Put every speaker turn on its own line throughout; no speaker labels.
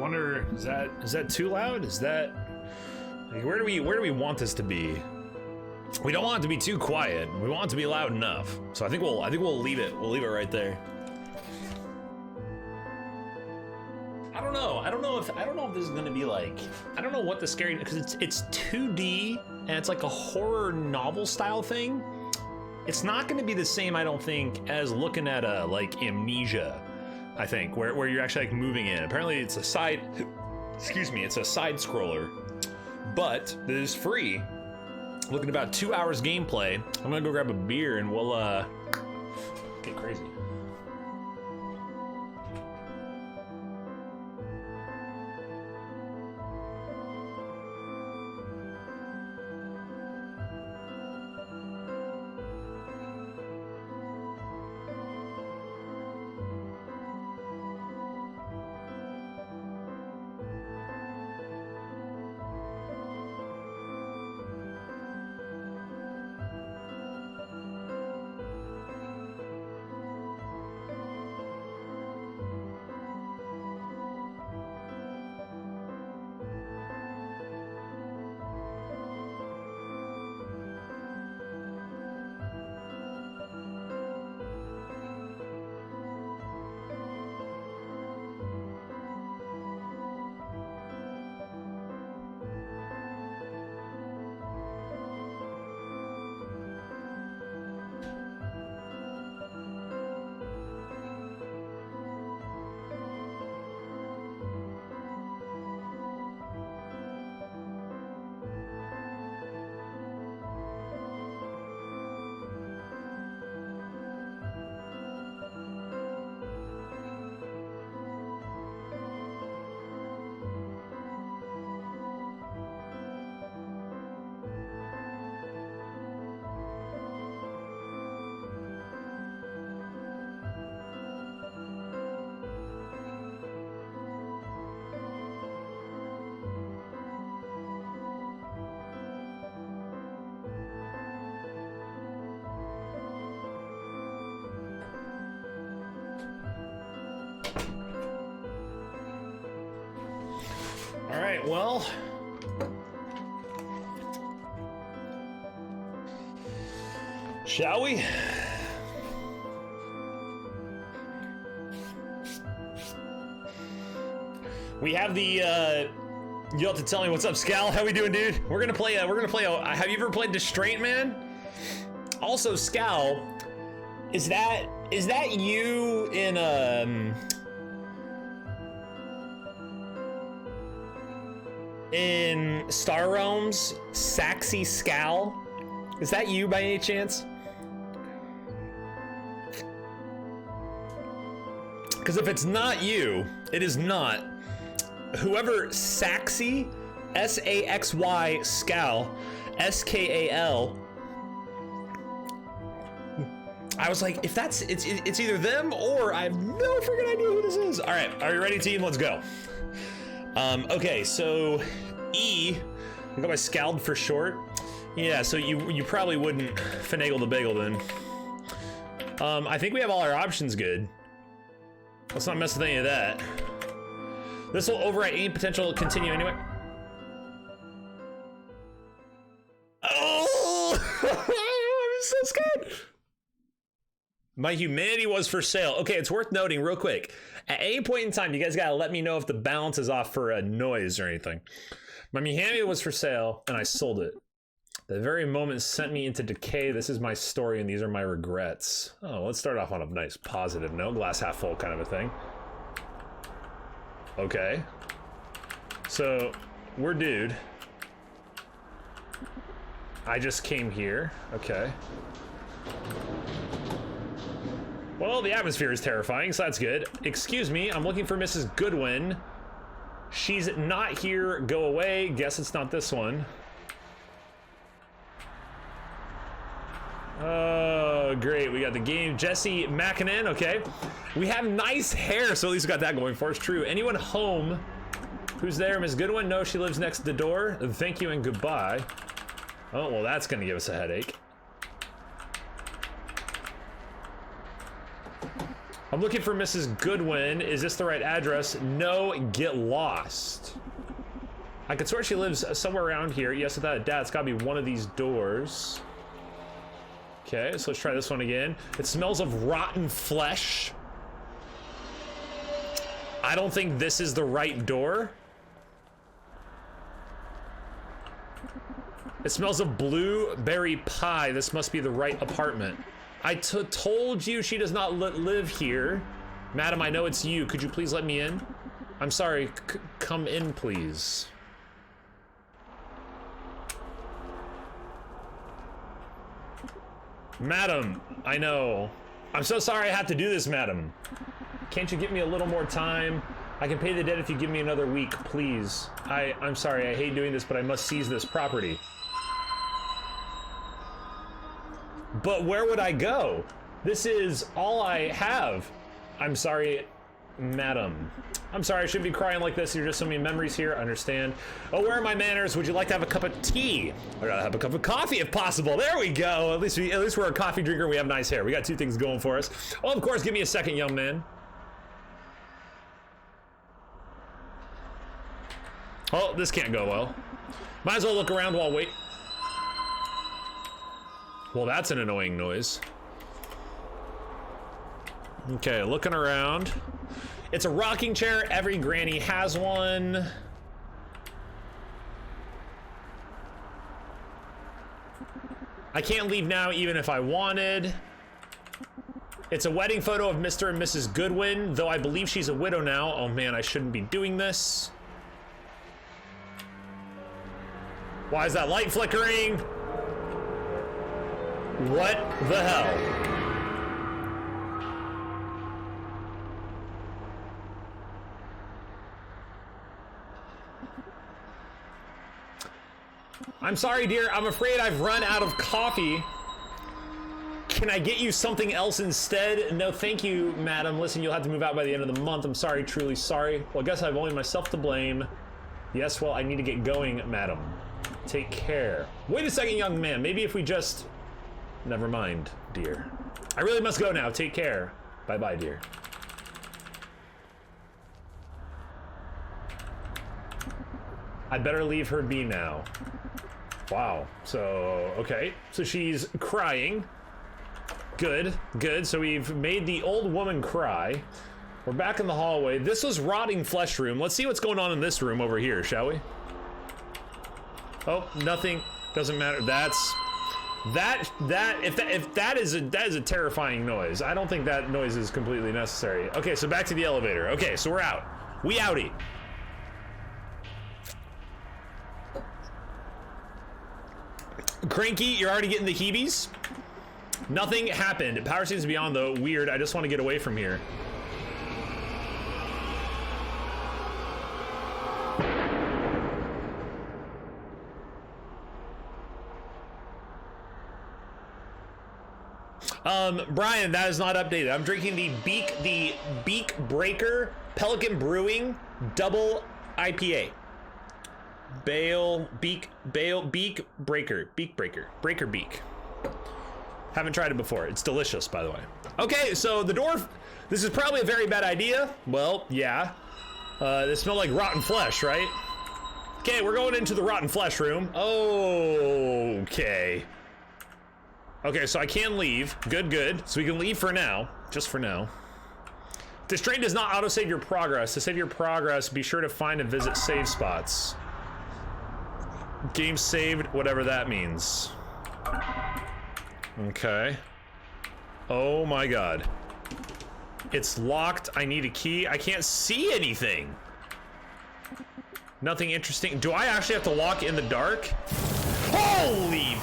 wonder, is that too loud? Is that, like, where do we want this to be? We don't want it to be too quiet. We want it to be loud enough. So I think we'll leave it. We'll leave it right there. I don't know. I don't know if this is gonna be like, I don't know what the scary, because it's 2D and it's like a horror novel style thing. It's not gonna be the same, I don't think, as looking at a like Amnesia, I think, where you're actually like moving in. Apparently it's a side, excuse me, it's a side scroller, but it is free. Looking at about 2 hours gameplay. I'm gonna go grab a beer and we'll get crazy. All right, well, shall we? We have the, you'll have to tell me what's up, Scal. How we doing, dude? We're gonna play, have you ever played Distraint, man? Also, Scal, is that you in Star Realms, Saxy Scal? Is that you by any chance? Because if it's not you, it is not. Whoever Saxy, S-A-X-Y, Scal, S-K-A-L. I was like, if that's, it's either them or I have no freaking idea who this is. All right, are you ready, team? Let's go. Okay, so E, I go by Scald for short. Yeah, so you probably wouldn't finagle the bagel then. I think we have all our options good. Let's not mess with any of that. This will override any potential continue anyway. Oh, I'm so scared. My humanity was for sale. Okay, it's worth noting real quick. At any point in time, you guys gotta let me know if the balance is off for a noise or anything. My humanity was for sale, and I sold it. The very moment sent me into decay. This is my story, and these are my regrets. Oh, let's start off on a nice positive note, glass half full kind of a thing. Okay. So, we're dude. I just came here. Okay. Well, the atmosphere is terrifying, so that's good. Excuse me, I'm looking for Mrs. Goodwin. She's not here. Go away. Guess it's not this one. Oh, great. We got the game. Jesse Mackinnon. Okay. We have nice hair, so at least we got that going for us. True. Anyone home? Who's there? Miss Goodwin? No, she lives next to the door. Thank you and goodbye. Oh, well, that's going to give us a headache. I'm looking for Mrs. Goodwin. Is this the right address? No, get lost. I could swear she lives somewhere around here. Yes, without a doubt, it's gotta be one of these doors. Okay, so let's try this one again. It smells of rotten flesh. I don't think this is the right door. It smells of blueberry pie. This must be the right apartment. I told you she does not live here. Madam, I know it's you. Could you please let me in? I'm sorry, come in, please. Madam, I know. I'm so sorry I have to do this, madam. Can't you give me a little more time? I can pay the debt if you give me another week, please. I'm sorry, I hate doing this, but I must seize this property. But where would I go? This is all I have. I'm sorry, madam. I'm sorry, I shouldn't be crying like this. You're just so many memories here, I understand. Oh, where are my manners? Would you like to have a cup of tea? I'd rather have a cup of coffee if possible. There we go. At least we're a coffee drinker and we have nice hair. We got two things going for us. Oh, of course, give me a second, young man. Oh, this can't go well. Might as well look around while wait. Well, that's an annoying noise. Okay, looking around. It's a rocking chair. Every granny has one. I can't leave now even if I wanted. It's a wedding photo of Mr. and Mrs. Goodwin, though I believe she's a widow now. Oh man, I shouldn't be doing this. Why is that light flickering? What the hell? I'm sorry, dear. I'm afraid I've run out of coffee. Can I get you something else instead? No, thank you, madam. Listen, you'll have to move out by the end of the month. I'm sorry, truly sorry. Well, I guess I've only myself to blame. Yes, well, I need to get going, madam. Take care. Wait a second, young man. Maybe if we just... Never mind, dear. I really must go now. Take care. Bye-bye, dear. I'd better leave her be now. Wow. So, okay. So she's crying. Good, good. So we've made the old woman cry. We're back in the hallway. This was rotting flesh room. Let's see what's going on in this room over here, shall we? Oh, nothing. Doesn't matter. If that is a terrifying noise. I don't think that noise is completely necessary. Okay, so back to the elevator. Okay, so we're out. We outie. Cranky, you're already getting the heebies? Nothing happened. Power seems beyond though. Weird. I just want to get away from here. Brian, that is not updated. I'm drinking the Beak Breaker Pelican Brewing Double IPA. Beak Breaker. Breaker Beak. Haven't tried it before. It's delicious, by the way. Okay, so the door, this is probably a very bad idea. Well, yeah. They smell like rotten flesh, right? Okay, we're going into the rotten flesh room. Okay. Okay, so I can leave. Good, good. So we can leave for now. Just for now. This train does not auto-save your progress. To save your progress, be sure to find and visit save spots. Game saved, whatever that means. Okay. Oh my god. It's locked. I need a key. I can't see anything. Nothing interesting. Do I actually have to walk in the dark? Holy...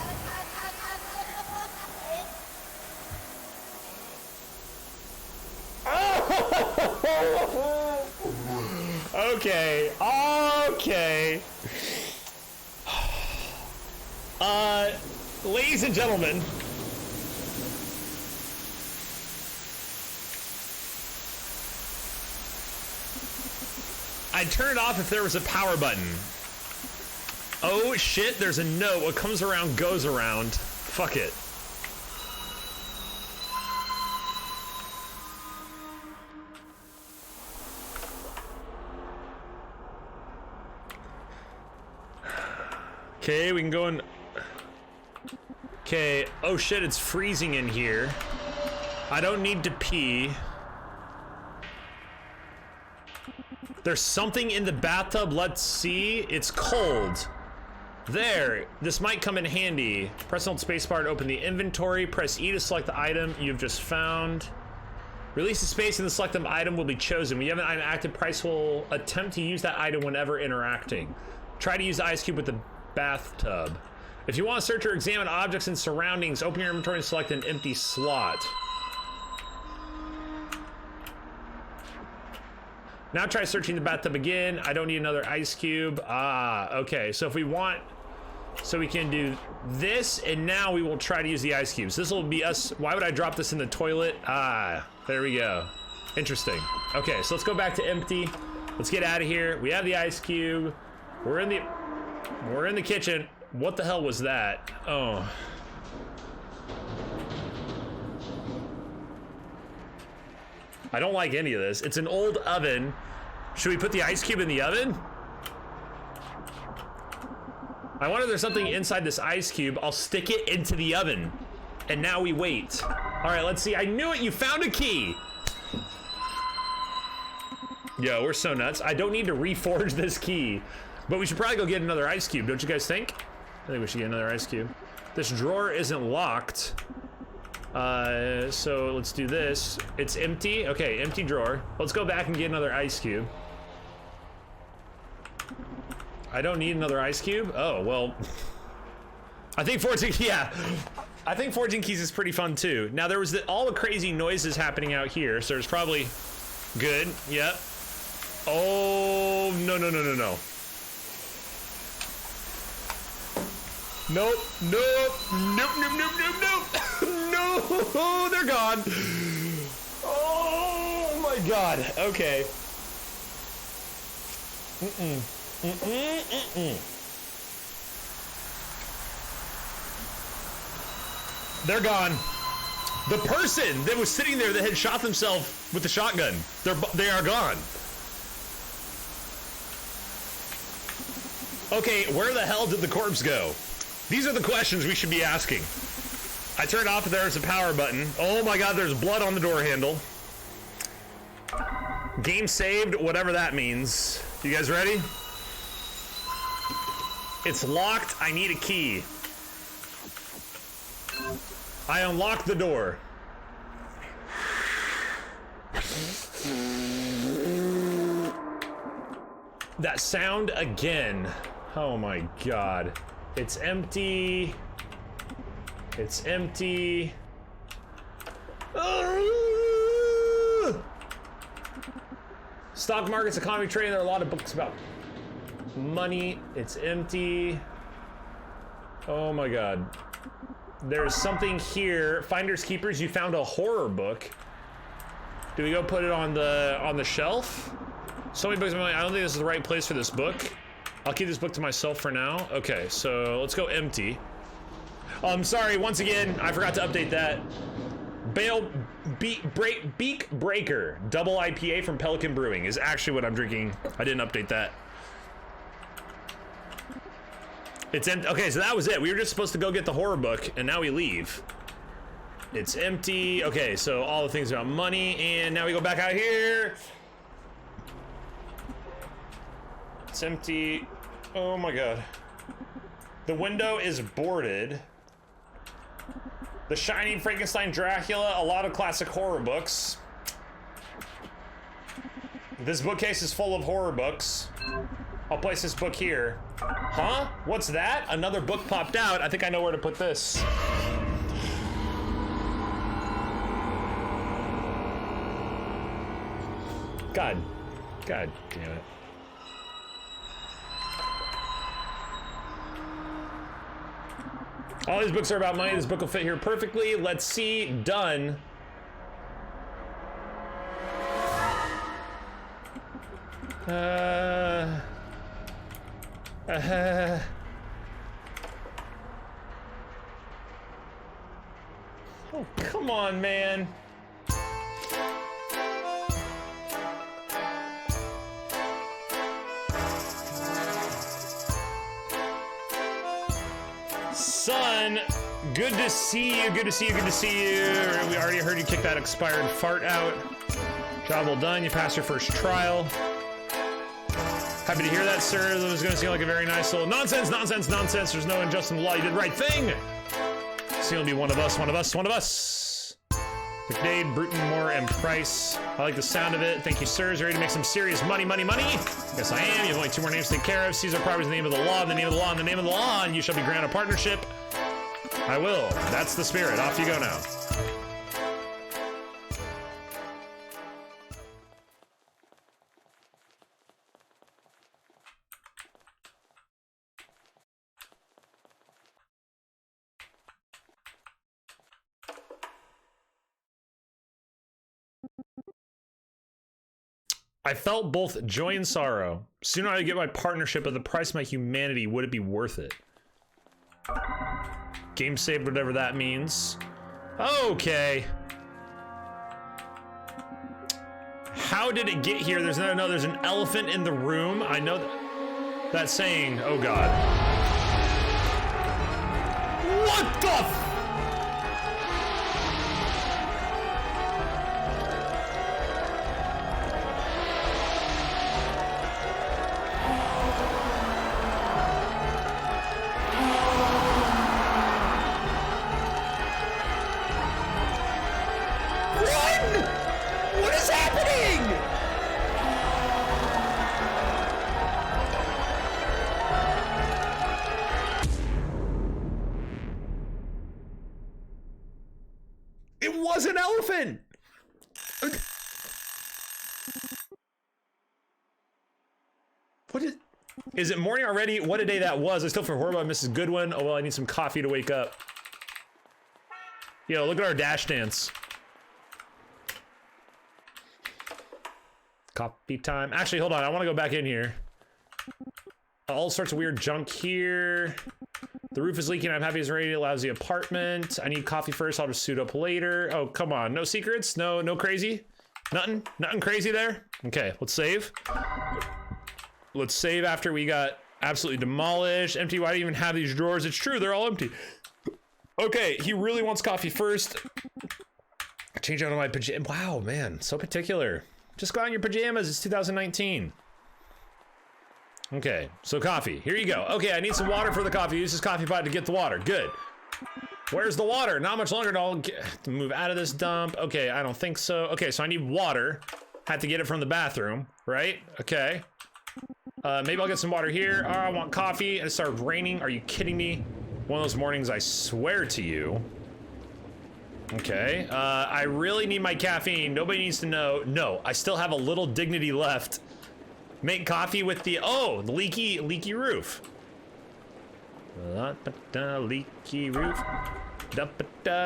Okay, okay. Ladies and gentlemen. I'd turn it off if there was a power button. Oh shit, there's a note. What comes around goes around. Fuck it. Okay, we can go in. Okay, oh shit, it's freezing in here. I don't need to pee. There's something in the bathtub, let's see. It's cold. There, this might come in handy. Press hold spacebar to open the inventory. Press E to select the item you've just found. Release the space and the selected item will be chosen. When you have an item active, Price will attempt to use that item whenever interacting. Try to use the ice cube with the bathtub. If you want to search or examine objects and surroundings, open your inventory and select an empty slot. Now try searching the bathtub again. I don't need another ice cube. Ah, okay. So if we want, so we can do this, and now we will try to use the ice cubes. This will be us. Why would I drop this in the toilet? Ah, there we go. Interesting. Okay, so let's go back to empty. Let's get out of here. We have the ice cube. We're in the kitchen. What the hell was that? Oh. I don't like any of this. It's an old oven. Should we put the ice cube in the oven? I wonder if there's something inside this ice cube. I'll stick it into the oven. And now we wait. All right, let's see. I knew it. You found a key. Yo, we're so nuts. I don't need to reforge this key. But we should probably go get another ice cube. Don't you guys think? I think we should get another ice cube. This drawer isn't locked. So let's do this. It's empty. Okay, empty drawer. Let's go back and get another ice cube. I don't need another ice cube? Oh, well. I think forging, yeah. I think forging keys is pretty fun too. Now there was all the crazy noises happening out here, so there's probably good. Yep. Oh, no, no, no, no, no. Nope, nope, nope, nope, nope, nope, nope. No, they're gone. Oh my God. Okay. They're gone. The person that was sitting there that had shot themselves with the shotgun, they are gone. Okay, where the hell did the corpse go? These are the questions we should be asking. I turned off, there's a power button. Oh my God, there's blood on the door handle. Game saved, whatever that means. You guys ready? It's locked, I need a key. I unlocked the door. That sound again. Oh my God. It's empty. It's empty. Stock markets, economy, trading. There are a lot of books about money. It's empty. Oh my God. There's something here. Finders keepers. You found a horror book. Do we go put it on the shelf? So many books. I don't think this is the right place for this book. I'll keep this book to myself for now. Okay, so let's go empty. Sorry, once again, I forgot to update that. Beak Breaker double IPA from Pelican Brewing is actually what I'm drinking. I didn't update that. It's empty. Okay, so that was it. We were just supposed to go get the horror book, and now we leave. It's empty. Okay, so all the things about money, and now we go back out here. It's empty. Oh my God. The window is boarded. The Shining, Frankenstein, Dracula, a lot of classic horror books. This bookcase is full of horror books. I'll place this book here. Huh? What's that? Another book popped out. I think I know where to put this. God damn it. All these books are about money. This book will fit here perfectly. Let's see. Done. Oh, come on, man. son. Good to see you, good to see you, good to see you. We already heard you kick that expired fart out. Job well done, you passed your first trial. Happy to hear that, sir. That was gonna seem like a very nice little nonsense, nonsense, nonsense. There's no injustice in the law, you did the right thing. So you'll be one of us, one of us, one of us. McDade, Bruton, Moore, and Price. I like the sound of it. Thank you, sirs. Ready to make some serious money, money, money? Yes, I am. You have only 2 more names to take care of. Caesar Property is the name of the law, the name of the law, and the name of the law, and you shall be granted a partnership. I will. That's the spirit. Off you go now. I felt both joy and sorrow. Sooner I get my partnership at the price of my humanity. Would it be worth it? Game saved, whatever that means. Okay. How did it get here? There's no, there's an elephant in the room. I know that saying. Oh God. What the an elephant. What is it morning already? What a day that was. I still feel horrible about Mrs. Goodwin. Oh well, I need some coffee to wake up. Yo, look at our dash dance. Coffee time. Actually, hold on, I want to go back in here. All sorts of weird junk here. The roof is leaking. I'm happy it's ready. Lousy apartment. I need coffee first. I'll just suit up later. Oh, come on. No secrets? No crazy? Nothing crazy there? Okay, let's save. Let's save after we got absolutely demolished. Empty. Why do you even have these drawers? It's true. They're all empty. Okay, he really wants coffee first. Change out of my pajamas. Wow, man. So particular. Just got on your pajamas. It's 2019. Okay, so coffee. Here you go. Okay, I need some water for the coffee. Use this coffee pot to get the water. Good. Where's the water? Not much longer to move out of this dump. Okay, I don't think so. Okay, so I need water. Had to get it from the bathroom, right? Okay. Maybe I'll get some water here. Oh, I want coffee. And it started raining. Are you kidding me? One of those mornings, I swear to you. Okay, I really need my caffeine. Nobody needs to know. No, I still have a little dignity left. Make coffee with the, oh, the leaky roof. Leaky roof.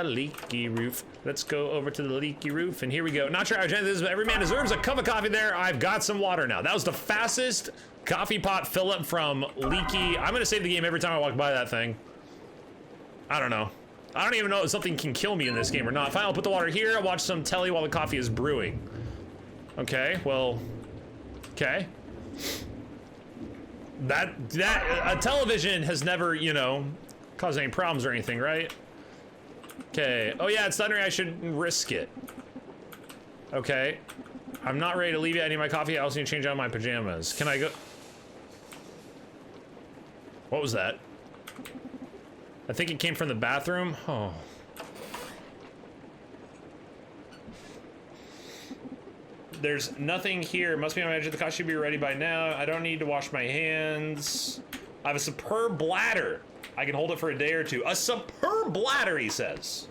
Leaky roof. Let's go over to the leaky roof, and here we go. Not sure how gentle this is, but every man deserves a cup of coffee there. I've got some water now. That was the fastest coffee pot fill up from leaky. I'm gonna save the game every time I walk by that thing. I don't know. I don't even know if something can kill me in this game or not. Fine, I'll put the water here. I'll watch some telly while the coffee is brewing. Okay, well, okay. A television has never, you know, caused any problems or anything, right? Okay. Oh yeah, it's thundering. I should risk it. Okay. I'm not ready to leave yet. I need my coffee. I also need to change out my pajamas. Can I go? What was that? I think it came from the bathroom. Oh. There's nothing here. Must be on my edge of the car. Should be ready by now. I don't need to wash my hands. I have a superb bladder. I can hold it for a day or two. A superb bladder, he says.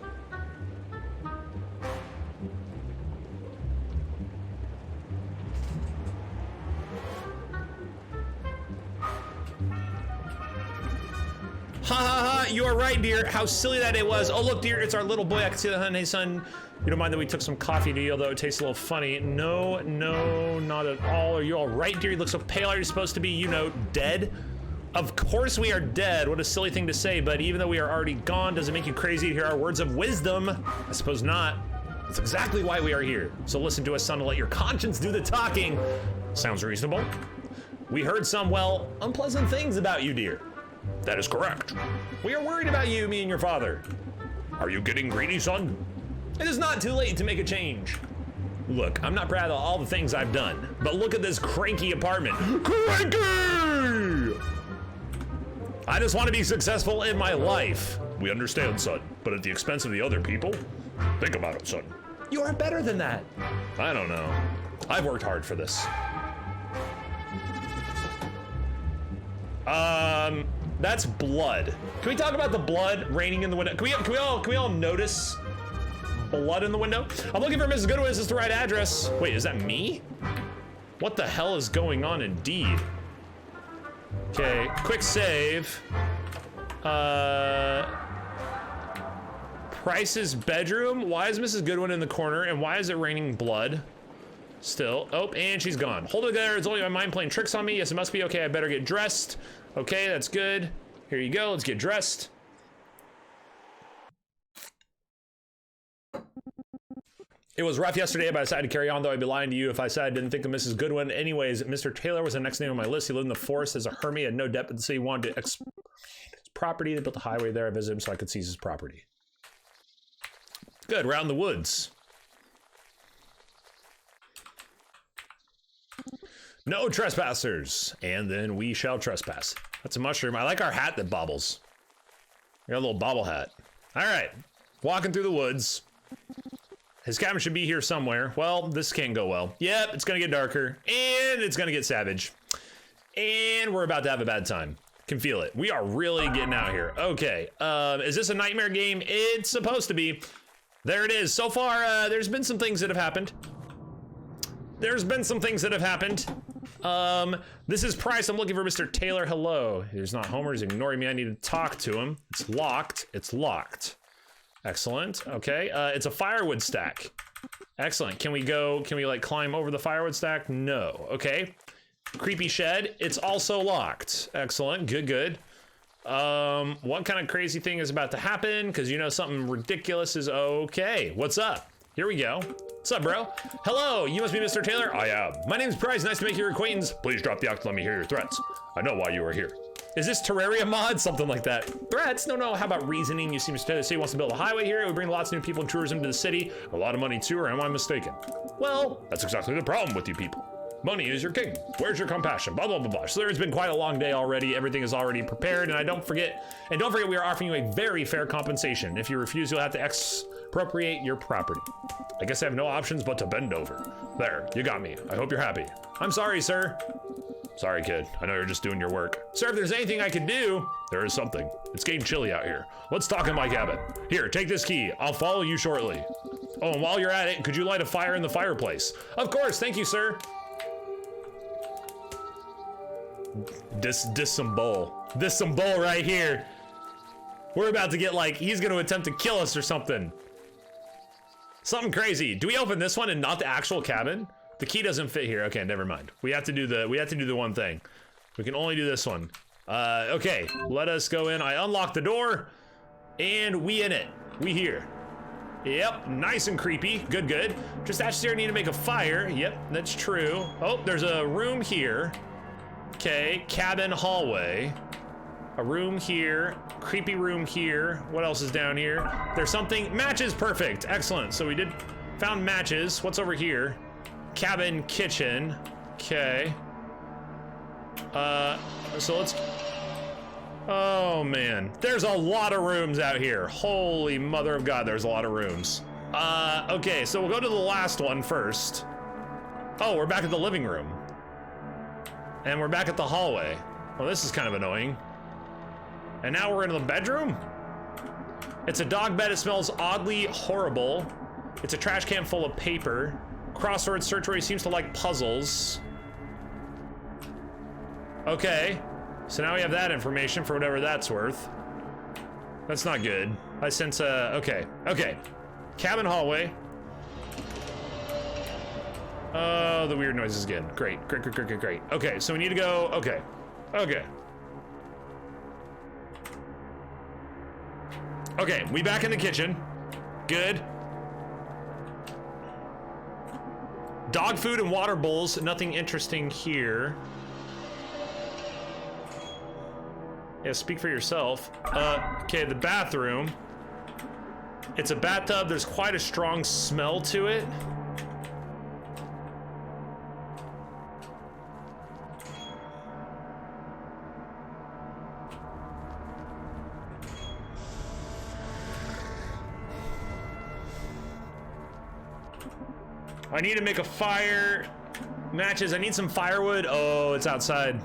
Ha ha ha, you are right, dear. How silly that day was. Oh, look, dear, it's our little boy. I can see the honey, son. You don't mind that we took some coffee to you, although it tastes a little funny. No, no, not at all. Are you all right, dear? You look so pale. Are you supposed to be, you know, dead? Of course we are dead. What a silly thing to say, but even though we are already gone, does it make you crazy to hear our words of wisdom? I suppose not. That's exactly why we are here. So listen to us, son, and let your conscience do the talking. Sounds reasonable. We heard some, well, unpleasant things about you, dear. That is correct. We are worried about you, me and your father. Are you getting greedy, son? It is not too late to make a change. Look, I'm not proud of all the things I've done, but look at this cranky apartment. Cranky! I just want to be successful in my life. We understand, son, but at the expense of the other people? Think about it, son. You are better than that. I don't know. I've worked hard for this. That's blood. Can we talk about the blood raining in the window? Can we all notice blood in the window? I'm looking for Mrs. Goodwin. Is this the right address? Wait, is that me? What the hell is going on indeed? Okay, quick save. Price's bedroom. Why is Mrs. Goodwin in the corner? And why is it raining blood? Still. Oh, and she's gone. Hold it there. It's only my mind playing tricks on me. Yes, it must be. Okay, I better get dressed. Okay, that's good. Here you go. Let's get dressed. It was rough yesterday, but I decided to carry on, though I'd be lying to you if I said I didn't think of Mrs. Goodwin. Anyways, Mr. Taylor was the next name on my list. He lived in the forest as a hermit, had no debt, but the city wanted to expand his property. They built a highway there. I visited him so I could seize his property. Good, we're out in the woods. No trespassers, and then we shall trespass. That's a mushroom. I like our hat that bobbles. We got a little bobble hat. All right, walking through the woods. His cabin should be here somewhere. Well, this can't go well. Yep, it's gonna get darker, and it's gonna get savage. And we're about to have a bad time. Can feel it. We are really getting out here. Okay, is this a nightmare game? It's supposed to be. There it is. So far, there's been some things that have happened. This is Price. I'm looking for Mr. Taylor. Hello. He's not Homer. He's ignoring me. I need to talk to him. It's locked. It's locked. Excellent. Okay. It's a firewood stack. Excellent. Can we like climb over the firewood stack? No. Okay. Creepy shed. It's also locked. Excellent. Good, good. What kind of crazy thing is about to happen? Because you know something ridiculous is okay. What's up? Here we go. What's up, bro? Hello, you must be Mr. Taylor? I am. My name's Price, nice to make your acquaintance. Please drop the act, let me hear your threats. I know why you are here. Is this Terraria mod? Something like that. Threats? No, how about reasoning? You see Mr. Taylor say he wants to build a highway here. It would bring lots of new people and tourism to the city. A lot of money too, or am I mistaken? Well, that's exactly the problem with you people. Money is your king. Where's your compassion? Blah, blah, blah, blah. So there's been quite a long day already. Everything is already prepared. And don't forget, we are offering you a very fair compensation. If you refuse, you'll have to expropriate your property. I guess I have no options but to bend over. There, you got me. I hope you're happy. I'm sorry, sir. Sorry, kid. I know you're just doing your work. Sir, if there's anything I can do, there is something. It's getting chilly out here. Let's talk in my cabin. Here, take this key. I'll follow you shortly. Oh, and while you're at it, could you light a fire in the fireplace? Of course, thank you, sir. This some bull right here. We're about to get he's gonna attempt to kill us or something. Something crazy. Do we open this one and not the actual cabin? The key doesn't fit here. Okay, never mind. We have to do the one thing. We can only do this one. Okay, let us go in. I unlock the door and we in it. We here. Yep, nice and creepy. Good, good. Just actually need to make a fire. Yep, that's true. Oh, there's a room here. Okay, cabin hallway. A room here, creepy room here. What else is down here? There's something, matches, perfect, excellent. So we found matches. What's over here? Cabin kitchen, okay. So let's, oh man. There's a lot of rooms out here. Holy mother of God, there's a lot of rooms. Okay, so we'll go to the last one first. Oh, we're back at the living room. And we're back at the hallway. Well, this is kind of annoying. And now we're in the bedroom? It's a dog bed. It smells oddly horrible. It's a trash can full of paper. Crossword search where he seems to like puzzles. Okay. So now we have that information for whatever that's worth. That's not good. I sense okay. Okay. Cabin hallway. Oh, the weird noises again. Great, great, great, great, great, great. Okay, so we need to go, okay. Okay. Okay, we back in the kitchen. Good. Dog food and water bowls, nothing interesting here. Yeah, speak for yourself. Okay, the bathroom. It's a bathtub. There's quite a strong smell to it. I need to make a fire. Matches, I need some firewood. Oh, it's outside.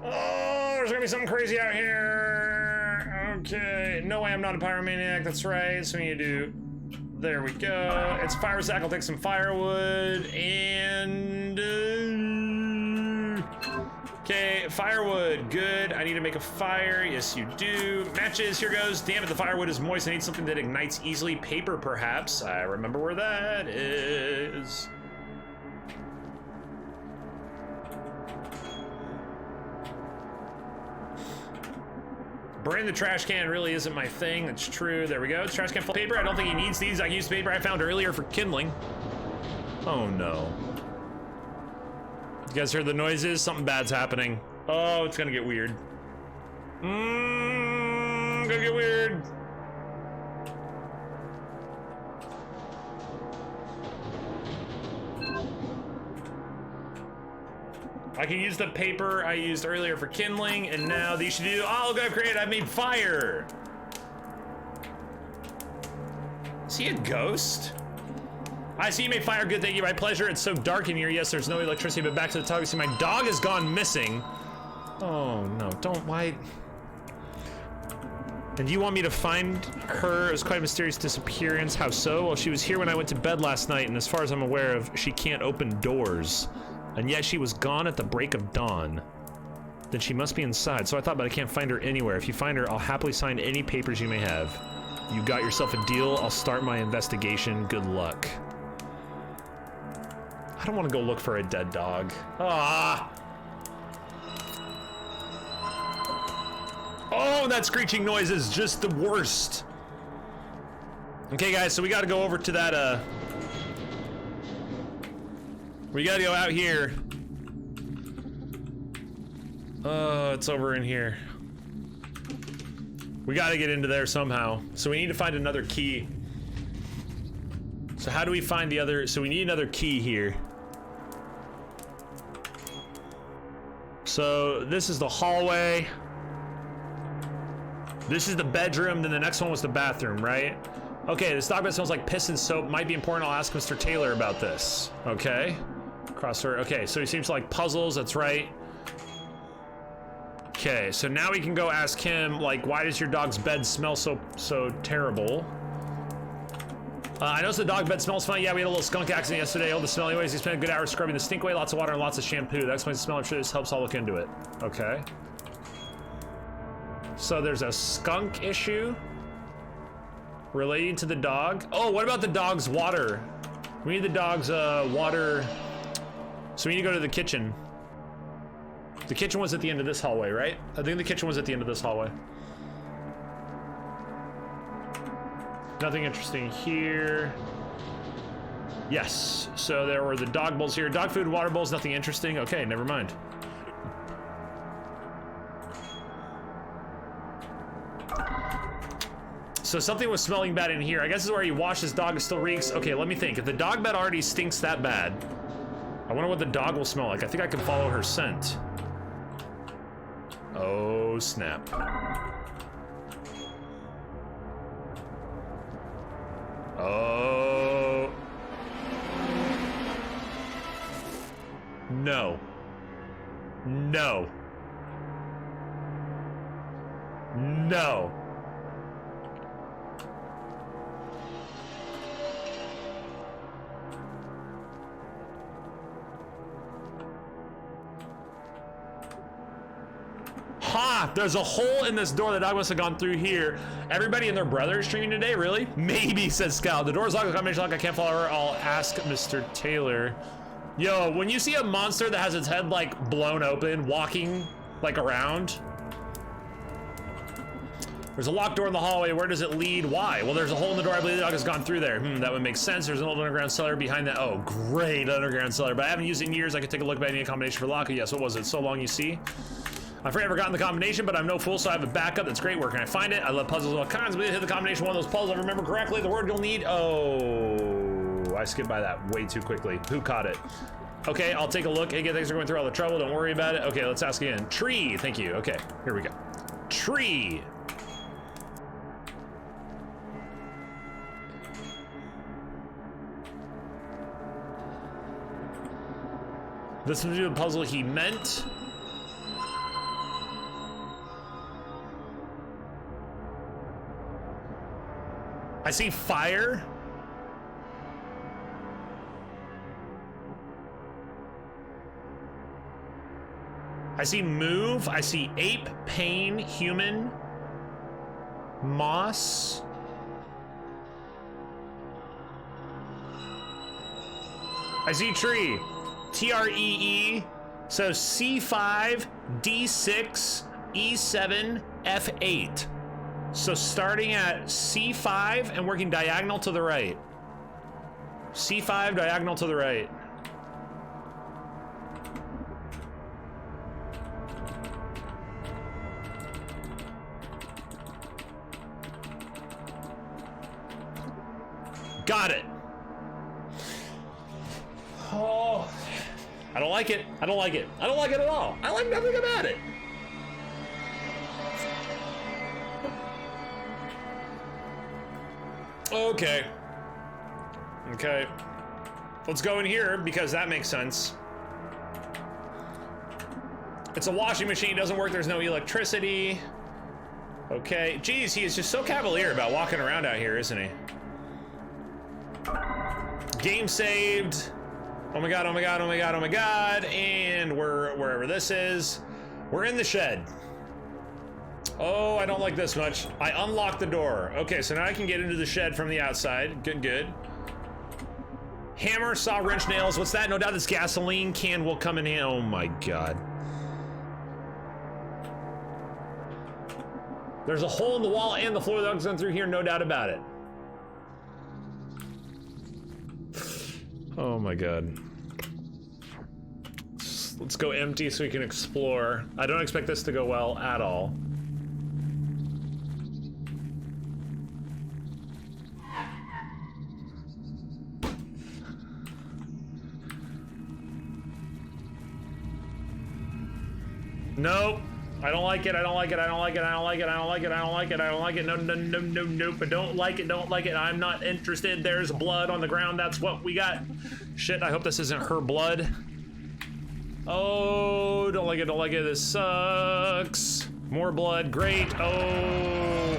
Oh, there's gonna be something crazy out here. Okay, no way I'm not a pyromaniac, that's right. So we need to do, there we go. It's fire sack, I'll take some firewood and, okay, firewood, good. I need to make a fire, yes you do. Matches, here goes. Damn it, the firewood is moist. I need something that ignites easily. Paper, perhaps. I remember where that is. Burning the trash can really isn't my thing, that's true. There we go, it's trash can full of paper. I don't think he needs these. I can use the paper I found earlier for kindling. Oh no. You guys heard the noises? Something bad's happening. Oh, it's gonna get weird. Gonna get weird. I can use the paper I used earlier for kindling, and now these should do. Oh, God, great! I made fire. Is he a ghost? I see you made fire. Good, thank you. My pleasure. It's so dark in here. Yes, there's no electricity, but back to the topic. See, my dog has gone missing. Oh no! Don't why. And you want me to find her? It was quite a mysterious disappearance. How so? Well, she was here when I went to bed last night, and as far as I'm aware of, she can't open doors. And yet she was gone at the break of dawn. Then she must be inside. So I thought, but I can't find her anywhere. If you find her, I'll happily sign any papers you may have. You got yourself a deal. I'll start my investigation. Good luck. I don't want to go look for a dead dog. Ah! Oh, that screeching noise is just the worst. Okay, guys, so we got to go over to that, we gotta go out here. Oh, it's over in here. We gotta get into there somehow. So we need to find another key. So how do we find the other? So we need another key here. So this is the hallway. This is the bedroom, then the next one was the bathroom, right? Okay, this dog bed smells like piss and soap. Might be important, I'll ask Mr. Taylor about this. Okay. Crossword. Okay, so he seems to like puzzles, that's right. Okay, so now we can go ask him, like, why does your dog's bed smell so terrible? I noticed the dog bed smells funny. Yeah, we had a little skunk accident yesterday. All the smell anyways. He spent a good hour scrubbing the stink away, lots of water and lots of shampoo. That explains the smell. I'm sure this helps. I'll look into it. Okay. So there's a skunk issue relating to the dog. Oh, what about the dog's water? We need the dog's water. So we need to go to the kitchen. The kitchen was at the end of this hallway, right? I think the kitchen was at the end of this hallway. Nothing interesting here. Yes, so there were the dog bowls here. Dog food, water bowls, nothing interesting. Okay, never mind. So something was smelling bad in here. I guess this is where he washed his dog. It still reeks. Okay, let me think. If the dog bed already stinks that bad, I wonder what the dog will smell like. I think I can follow her scent. Oh, snap. Oh. No. No. No. Ha! There's a hole in this door. The dog must have gone through here. Everybody and their brother is streaming today, really? Maybe, says Scout. The door's locked, the combination lock. I can't follow her. I'll ask Mr. Taylor. Yo, when you see a monster that has its head, like, blown open, walking, like, around. There's a locked door in the hallway. Where does it lead? Why? Well, there's a hole in the door. I believe the dog has gone through there. That would make sense. There's an old underground cellar behind that. Oh, great underground cellar. But I haven't used it in years. I could take a look at any combination for lock. Yes, what was it? So long, you see? I've never gotten the combination, but I'm no fool, so I have a backup. That's great. Where can I find it? I love puzzles of all kinds, but hit the combination one of those puzzles. I remember correctly. The word you'll need. Oh, I skipped by that way too quickly. Who caught it? Okay, I'll take a look. Hey, thanks for going through all the trouble. Don't worry about it. Okay, let's ask again. Tree. Thank you. Okay, here we go. Tree. This would be the puzzle he meant. I see fire. I see move. I see ape, pain, human, moss. I see tree. T-R-E-E. So C5, D6, E7, F8. So starting at C5 and working diagonal to the right. C5 diagonal to the right. Got it. Oh, I don't like it. I don't like it. I don't like it at all. I like nothing about it. Okay. Okay. Let's go in here because that makes sense. It's a washing machine. Doesn't work. There's no electricity. Okay. Geez, he is just so cavalier about walking around out here, isn't he? Game saved. Oh my god, oh my god, oh my god, oh my god. And we're wherever this is. We're in the shed. Oh, I don't like this much. I unlocked the door. Okay, so now I can get into the shed from the outside. Good, good. Hammer, saw, wrench, nails. What's that? No doubt this gasoline can will come in hand. Oh my god. There's a hole in the wall and the floor that goes through here, no doubt about it. Oh my god. Let's go empty so we can explore. I don't expect this to go well at all. Nope. I don't like it. I don't like it. I don't like it. I don't like it. I don't like it. I don't like it. I don't like it. No, no, no, no, nope. I don't like it. Don't like it. I'm not interested. There's blood on the ground. That's what we got. Shit, I hope this isn't her blood. Oh, don't like it. Don't like it. This sucks. More blood. Great. Oh.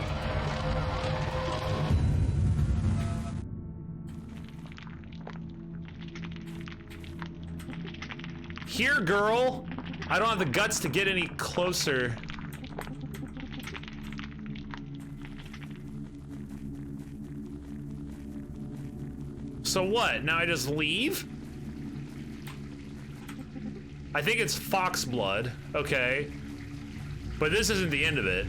Here, girl. I don't have the guts to get any closer. So what? Now I just leave? I think it's fox blood. Okay. But this isn't the end of it.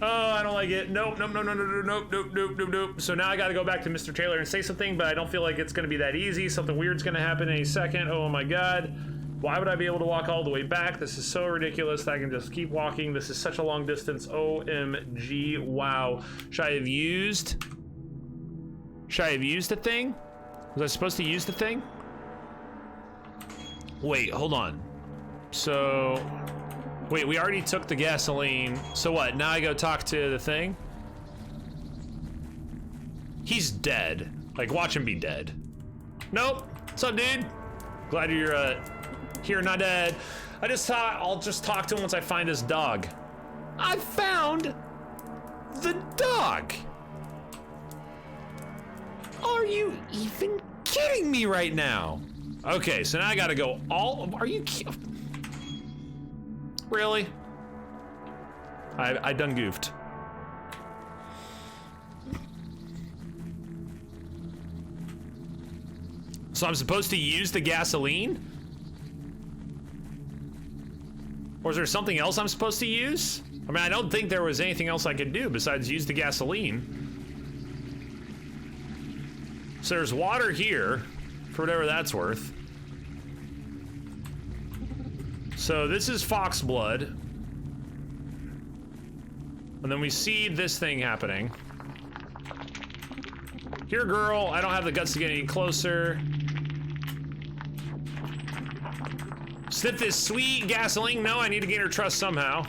Oh, I don't like it. Nope, nope, no, no, no, no, nope, nope, nope, nope, nope. So now I gotta go back to Mr. Taylor and say something, but I don't feel like it's gonna be that easy. Something weird's gonna happen any second. Oh my god. Why would I be able to walk all the way back? This is so ridiculous that I can just keep walking. This is such a long distance. OMG, wow. Should I have used the thing? Was I supposed to use the thing? Wait, hold on. So, wait, we already took the gasoline. So what, now I go talk to the thing? He's dead. Like, watch him be dead. Nope. What's up, dude? Glad you're here, not dead. I just thought I'll just talk to him once I find his dog. I found the dog. Are you even kidding me right now? Okay, so now I gotta go all, are you really? I done goofed. So I'm supposed to use the gasoline? Or is there something else I'm supposed to use? I mean, I don't think there was anything else I could do besides use the gasoline. So there's water here, for whatever that's worth. So this is fox blood. And then we see this thing happening. Here, girl, I don't have the guts to get any closer. Sniff this sweet gasoline. No, I need to gain her trust somehow.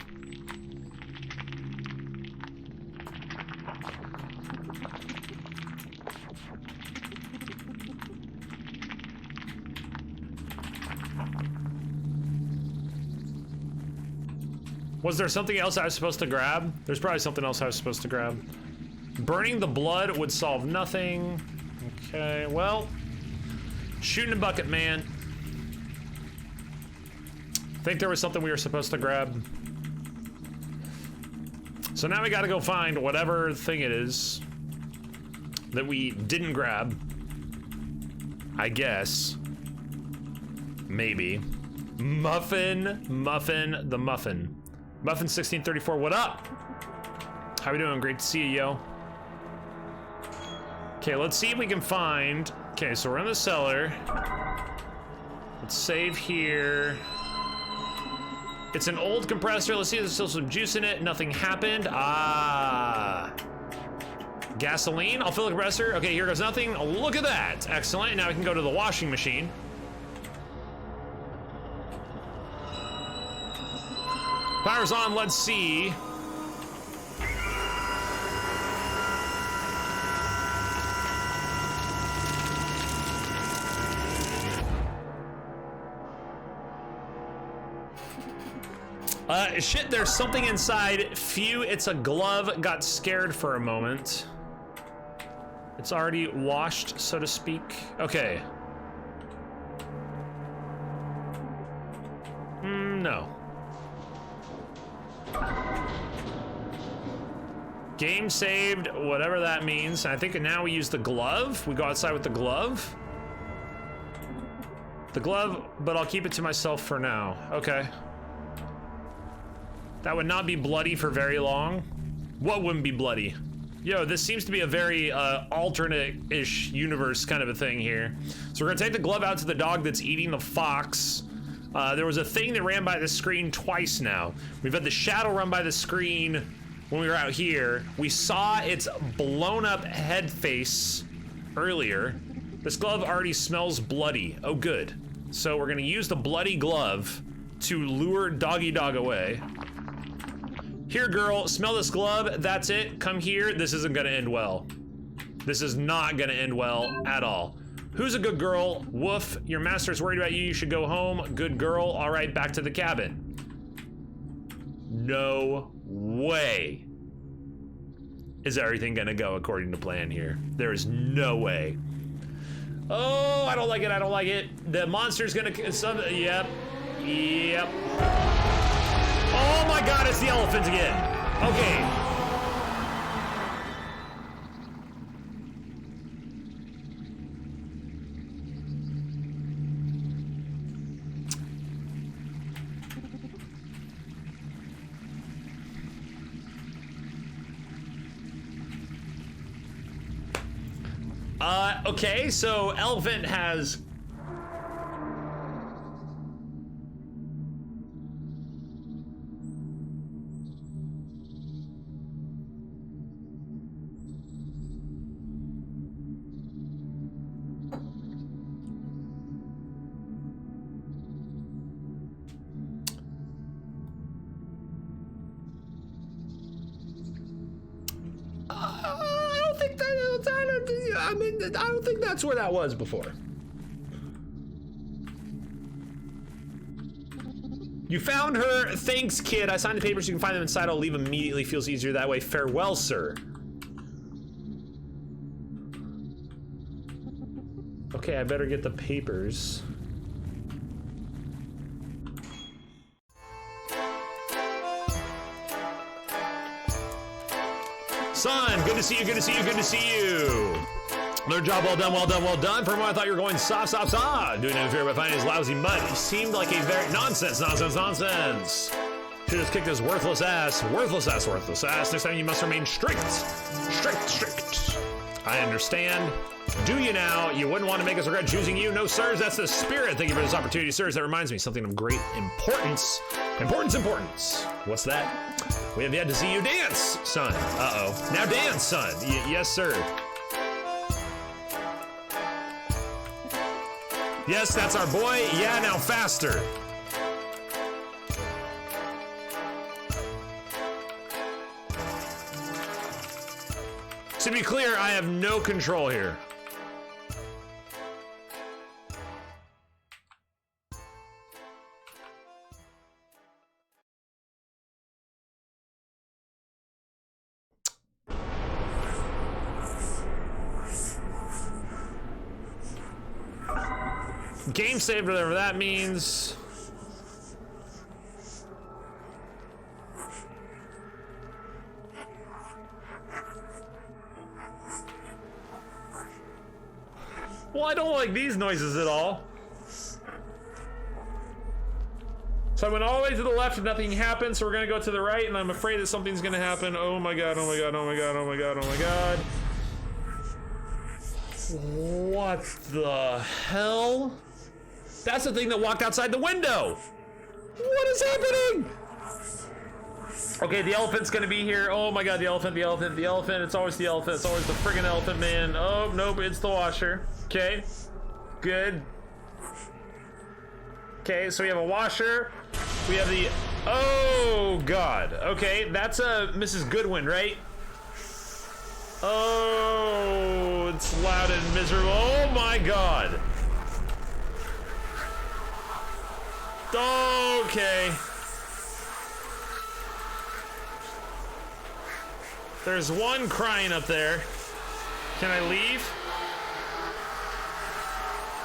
Was there something else I was supposed to grab? There's probably something else I was supposed to grab. Burning the blood would solve nothing. Okay, well, shooting a bucket, man. I think there was something we were supposed to grab. So now we gotta go find whatever thing it is that we didn't grab. I guess. Maybe. Muffin the muffin. Muffin 1634, what up? How we doing? Great to see you, yo. Okay, let's see if we can find... Okay, so we're in the cellar. Let's save here. It's an old compressor. Let's see if there's still some juice in it. Nothing happened. Ah. Gasoline. I'll fill the compressor. Okay, here goes nothing. Look at that. Excellent. Now we can go to the washing machine. Power's on. Let's see. Shit, there's something inside. Phew, it's a glove. Got scared for a moment. It's already washed, so to speak. Okay. No. Game saved, whatever that means. I think now we use the glove. We go outside with the glove. The glove, but I'll keep it to myself for now. Okay. That would not be bloody for very long. What wouldn't be bloody? Yo, this seems to be a very alternate-ish universe kind of a thing here. So we're gonna take the glove out to the dog that's eating the fox. There was a thing that ran by the screen twice now. We've had the shadow run by the screen when we were out here. We saw its blown up head face earlier. This glove already smells bloody. Oh, good. So we're gonna use the bloody glove to lure doggy dog away. Here, girl, smell this glove. That's it. Come here. This isn't gonna end well. This is not gonna end well at all. Who's a good girl? Woof. Your master's worried about you. You should go home. Good girl. All right, back to the cabin. No way is everything gonna go according to plan here. There is no way. Oh, I don't like it. I don't like it. The monster's gonna... Yep. Yep. Oh my god, it's the elephant again. Okay. Okay, so elephant has... I don't think that's where that was before. You found her. Thanks, kid. I signed the papers. You can find them inside. I'll leave immediately. Feels easier that way. Farewell, sir. Okay, I better get the papers. Son, good to see you, good to see you, good to see you. Another job well done, well done, well done. For a moment I thought you were going soft. Doing no fear by finding his lousy mud. He seemed like a very nonsense. Should have kicked his worthless ass. Worthless ass. Next time you must remain strict. I understand. Do you now? You wouldn't want to make us regret choosing you. No, sirs, that's the spirit. Thank you for this opportunity, sirs. That reminds me, something of great importance. Importance. What's that? We have yet to see you dance, son. Uh-oh. Now dance, son. Yes, sir. Yes, that's our boy. Yeah, now faster. To be clear, I have no control here. Game saved, whatever that means. Well, I don't like these noises at all. So I went all the way to the left and nothing happened, so we're gonna go to the right, and I'm afraid that something's gonna happen. Oh my god, oh my god, oh my god, oh my god, oh my god. What the hell? That's the thing that walked outside the window. What is happening? Okay, the elephant's gonna be here. Oh my god, the elephant. It's always the elephant. It's always the friggin' elephant, man. Oh, nope, it's the washer. Okay, good. Okay, so we have a washer. We have the, oh god. Okay, that's a Mrs. Goodwin, right? Oh, it's loud and miserable. Oh my god. Okay. There's one crying up there. Can I leave?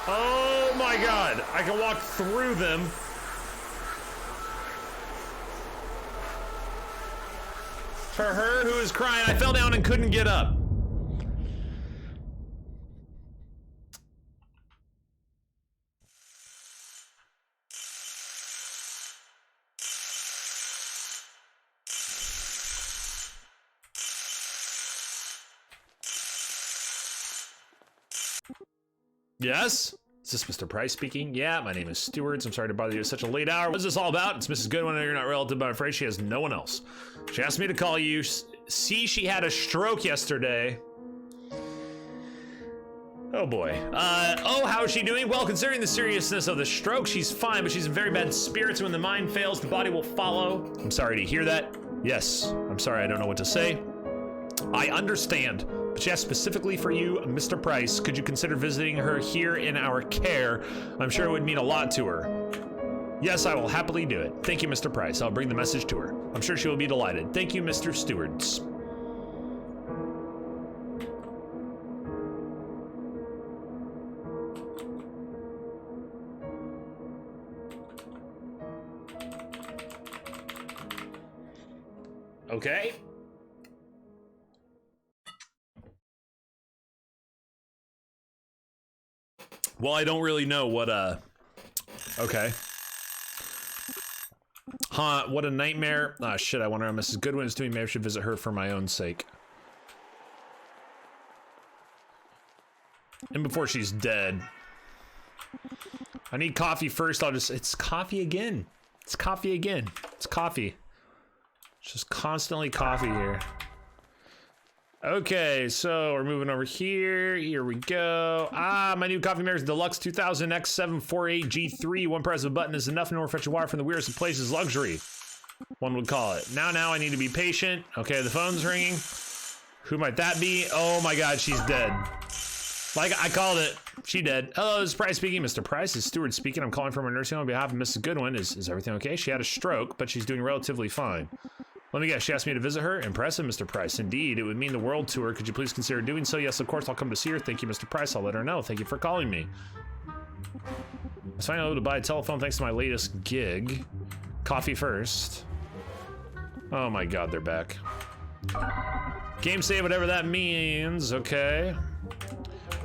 Oh my god, I can walk through them. For her who is crying, I fell down and couldn't get up. Yes? Is this Mr. Price speaking? Yeah, my name is Stewart. I'm sorry to bother you at such a late hour. What is this all about? It's Mrs. Goodwin. You're not relative, but I'm afraid she has no one else. She asked me to call you. See, she had a stroke yesterday. Oh boy. Oh, how is she doing? Well, considering the seriousness of the stroke, she's fine, but she's in very bad spirits. When the mind fails, the body will follow. I'm sorry to hear that. Yes, I'm sorry, I don't know what to say. I understand. But she asked specifically for you, Mr. Price. Could you consider visiting her here in our care? I'm sure it would mean a lot to her. Yes, I will happily do it. Thank you, Mr. Price. I'll bring the message to her. I'm sure she will be delighted. Thank you, Mr. Stewards. Okay. Well, I don't really know what, okay. Huh, what a nightmare. Ah, shit, I wonder how Mrs. Goodwin is doing. Maybe I should visit her for my own sake. And before she's dead. I need coffee first. It's coffee again. It's coffee again. It's coffee. It's just constantly coffee here. Okay, so we're moving over here. Here we go. Ah, my new coffee maker is Deluxe 2000X748G3. One press of a button is enough in order to fetch water from the weirdest of places. Luxury, one would call it. Now, I need to be patient. Okay, the phone's ringing. Who might that be? Oh my god, she's dead. Like, I called it. She dead. Hello, this is Price speaking. Mr. Price, is Stewart speaking. I'm calling from her nursing home on behalf of Mrs. Goodwin. Is everything okay? She had a stroke, but she's doing relatively fine. Let me guess, she asked me to visit her? Impressive, Mr. Price. Indeed, it would mean the world to her. Could you please consider doing so? Yes, of course, I'll come to see her. Thank you, Mr. Price. I'll let her know. Thank you for calling me. I was finally able to buy a telephone thanks to my latest gig. Coffee first. Oh my god, they're back. Game save, whatever that means. Okay.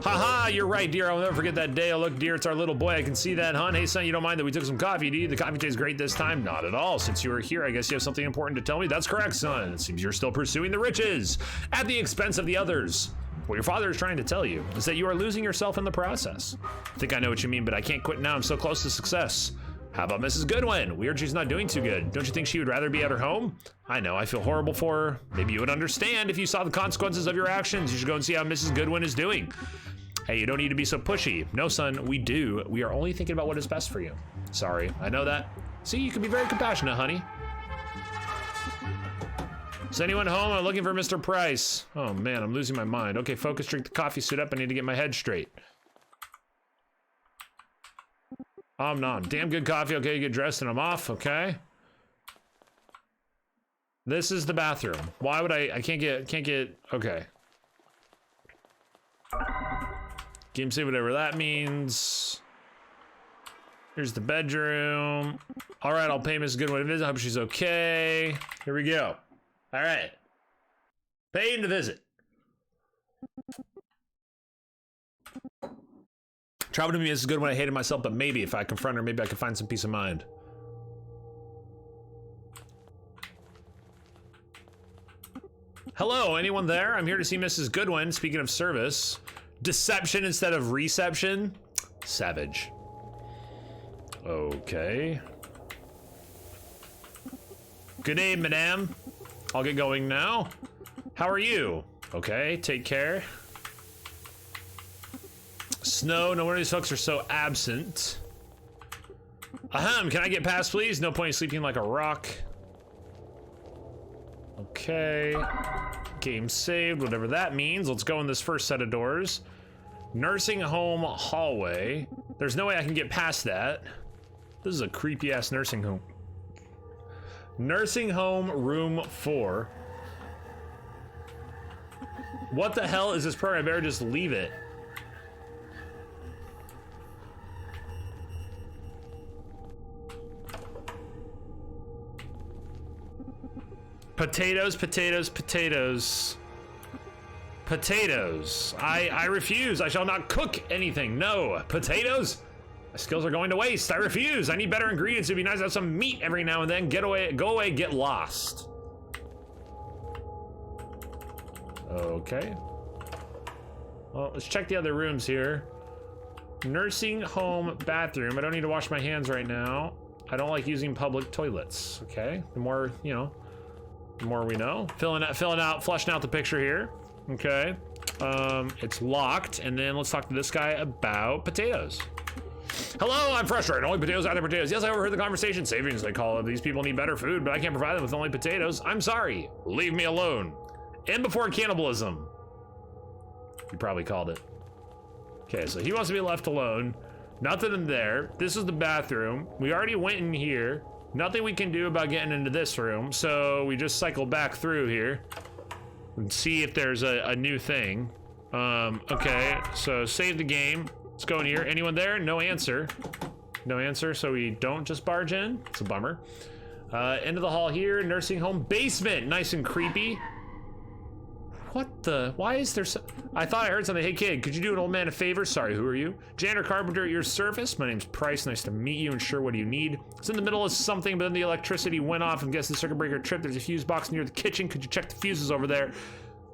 Haha, you're right, dear. I'll never forget that day. Oh, look, dear, it's our little boy. I can see that, hon. Hey, son, you don't mind that we took some coffee, do you? The coffee tastes great this time. Not at all. Since you were here, I guess you have something important to tell me. That's correct, son. It seems you're still pursuing the riches at the expense of the others. What your father is trying to tell you is that you are losing yourself in the process. I think I know what you mean, but I can't quit now. I'm so close to success. How about Mrs. Goodwin? Weird she's not doing too good. Don't you think she would rather be at her home? I know, I feel horrible for her. Maybe you would understand if you saw the consequences of your actions. You should go and see how Mrs. Goodwin is doing. Hey, you don't need to be so pushy. No, son, we do. We are only thinking about what is best for you. Sorry, I know that. See, you can be very compassionate, honey. Is anyone home? I'm looking for Mr. Price. Oh man, I'm losing my mind. Okay, focus, drink the coffee, suit up. I need to get my head straight. Nom. Damn good coffee. Okay, you get dressed and I'm off. Okay. This is the bathroom. Why would I can't get, okay. Game save, whatever that means. Here's the bedroom. All right, I'll pay Miss Goodwin a visit. I hope she's okay. Here we go. All right. Paying to visit. Travel to me, Mrs. Goodwin. I hated myself, but maybe if I confront her, maybe I can find some peace of mind. Hello, anyone there? I'm here to see Mrs. Goodwin. Speaking of service, deception instead of reception. Savage. Okay. Good day, madame. I'll get going now. How are you? Okay, take care. Snow, no wonder these folks are so absent. Ahem, can I get past, please? No point in sleeping like a rock. Okay. Game saved, whatever that means. Let's go in this first set of doors. Nursing home hallway. There's no way I can get past that. This is a creepy ass nursing home. Nursing home room 4. What the hell is this program? I better just leave it. Potatoes, potatoes, potatoes. Potatoes. I refuse. I shall not cook anything. No. Potatoes? My skills are going to waste. I refuse. I need better ingredients. It'd be nice to have some meat every now and then. Get away, go away, get lost. Okay. Well, let's check the other rooms here. Nursing home bathroom. I don't need to wash my hands right now. I don't like using public toilets. Okay. The more, you know, the more we know. Filling out, fleshing out the picture here. Okay. It's locked. And then let's talk to this guy about potatoes. Hello, I'm frustrated. Only potatoes, other potatoes. Yes, I overheard the conversation. Savings, they call it. These people need better food, but I can't provide them with only potatoes. I'm sorry. Leave me alone. And before cannibalism. You probably called it. Okay, so he wants to be left alone. Nothing in there. This is the bathroom. We already went in here. Nothing we can do about getting into this room. So we just cycle back through here and see if there's a new thing. Okay, so save the game. Let's go in here. Anyone there? No answer. No answer, so we don't just barge in. It's a bummer. End of the hall here. Nursing home basement. Nice and creepy. What the? Why is there so? I thought I heard something. Hey kid, could you do an old man a favor? Sorry, who are you? Janitor Carpenter at your service. My name's Price. Nice to meet you and sure, what do you need? It's in the middle of something, but then the electricity went off and guess the circuit breaker tripped. There's a fuse box near the kitchen. Could you check the fuses over there?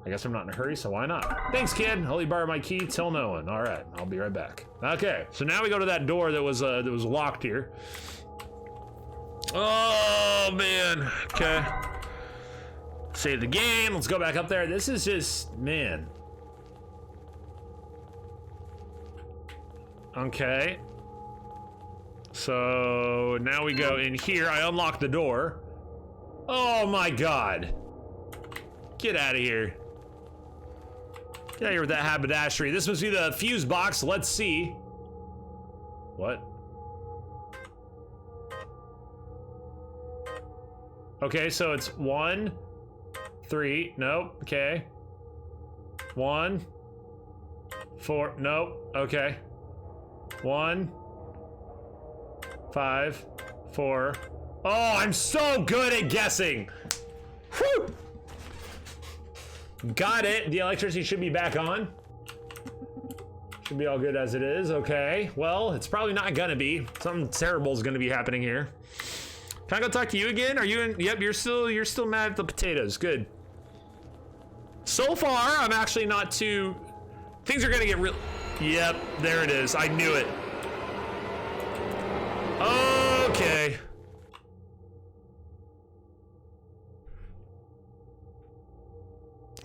I guess I'm not in a hurry, so why not? Thanks, kid. I'll borrow my key. Tell no one. All right, I'll be right back. Okay, so now we go to that door that was locked here. Oh man. Okay. Save the game. Let's go back up there. This is just, man. Okay. So now we go in here. I unlock the door. Oh my god. Get out of here. Get out of here with that haberdashery. This must be the fuse box. Let's see. What? Okay, so it's 1, 3, nope, okay. 1, 4, nope, okay. 1, 5, 4. Oh, I'm so good at guessing. Whew. Got it. The electricity should be back on. Should be all good as it is. Okay. Well, it's probably not gonna be. Something terrible is gonna be happening here. Can I go talk to you again? Are you in? Yep. You're still mad at the potatoes. Good. so far, I'm actually not too... Things are gonna get real... Yep, there it is. I knew it. Okay.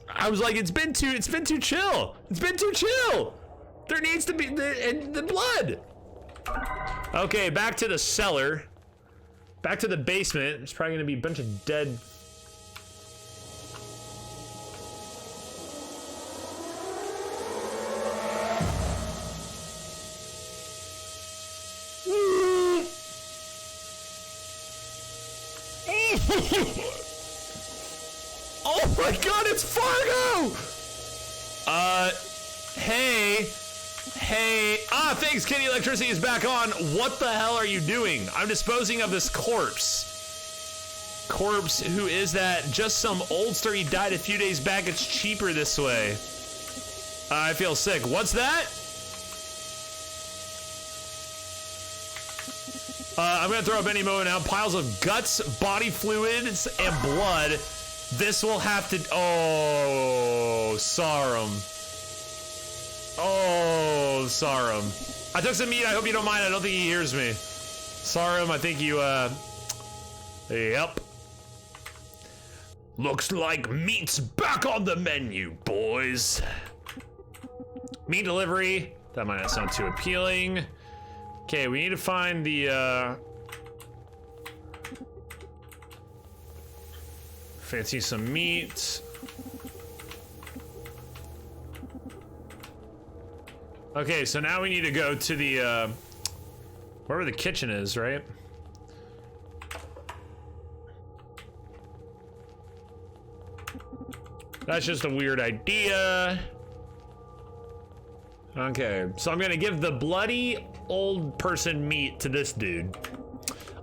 I was like, it's been too chill. It's been too chill. There needs to be the blood. Okay, back to the cellar. Back to the basement. There's probably gonna be a bunch of dead. Oh my god, it's Fargo! Hey, thanks, Kitty. Electricity is back on. What the hell are you doing? I'm disposing of this corpse. Corpse, who is that? Just some oldster. He died a few days back. It's cheaper this way. I feel sick. What's that? I'm gonna throw up any moment now. Piles of guts, body fluids, and blood. This will have to... Oh, Sarum. Oh, Sarum. I took some meat. I hope you don't mind. I don't think he hears me. Sarum, I think you, Yep. Looks like meat's back on the menu, boys. Meat delivery. That might not sound too appealing. Okay, we need to find the, fancy some meat. Okay, so now we need to go to the, wherever the kitchen is, right? That's just a weird idea. Okay, so I'm gonna give the bloody old person meat to this dude.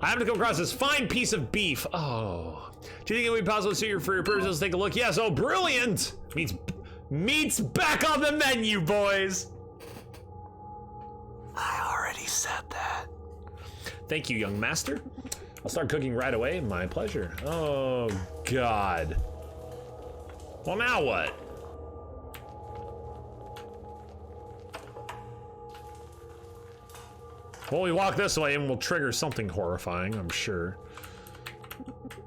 I happen to come across this fine piece of beef. Oh. Do you think it would be possible to suit you for your purposes? Take a look. Yes, oh, brilliant! Meat's back on the menu, boys! I already said that. Thank you, young master. I'll start cooking right away. My pleasure. Oh, God. Well, now what? Well, we walk this way and we'll trigger something horrifying, I'm sure.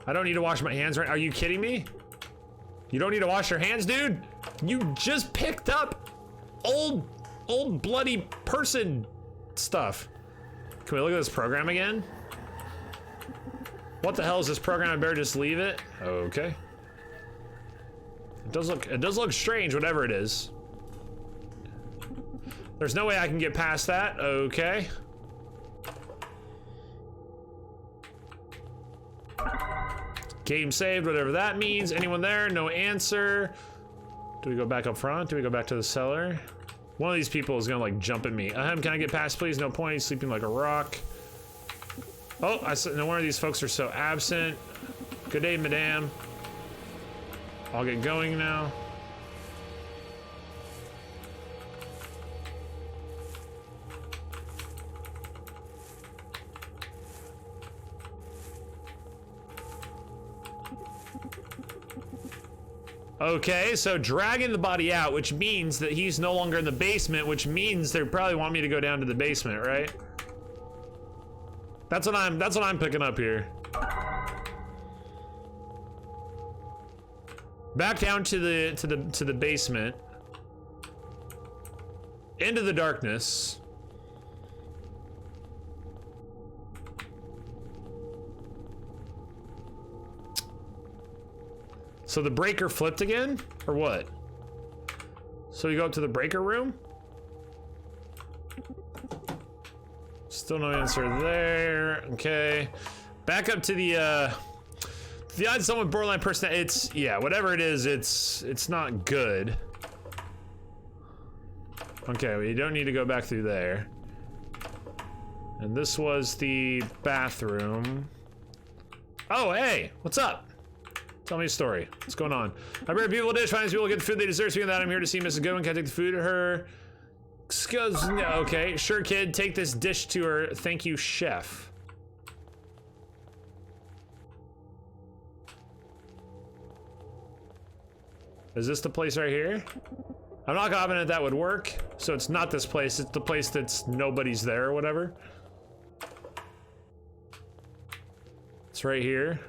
I don't need to wash my hands right. Are you kidding me? You don't need to wash your hands, dude? You just picked up old bloody person stuff. Can we look at this program again? What the hell is this program? I better just leave it. Okay. It does look strange, whatever it is. There's no way I can get past that. Okay. Game saved, whatever that means. Anyone there? No answer. Do we go back up front? Do we go back to the cellar? One of these people is gonna like jump at me. Can I get past, please? No point. He's sleeping like a rock. Oh, I said no wonder these folks are so absent. Good day, madame. I'll get going now. Okay, so dragging the body out, which means that he's no longer in the basement, which means they probably want me to go down to the basement, right? That's what I'm picking up here. Back down to the basement. Into the darkness. So the breaker flipped again? Or what? So we go up to the breaker room? Still no answer there. Okay. Back up to the odds someone with borderline personality. It's, yeah, whatever it is, it's not good. Okay, we don't need to go back through there. And this was the bathroom. Oh, hey, what's up? Tell me a story. What's going on? I bring a beautiful dish. Finds people get the food they deserve. Speaking of that, I'm here to see Mrs. Goodwin. Can I take the food to her? Excuse me. Okay, sure, kid. Take this dish to her. Thank you, chef. Is this the place right here? I'm not confident that would work, so it's not this place. It's the place that's nobody's there or whatever. It's right here.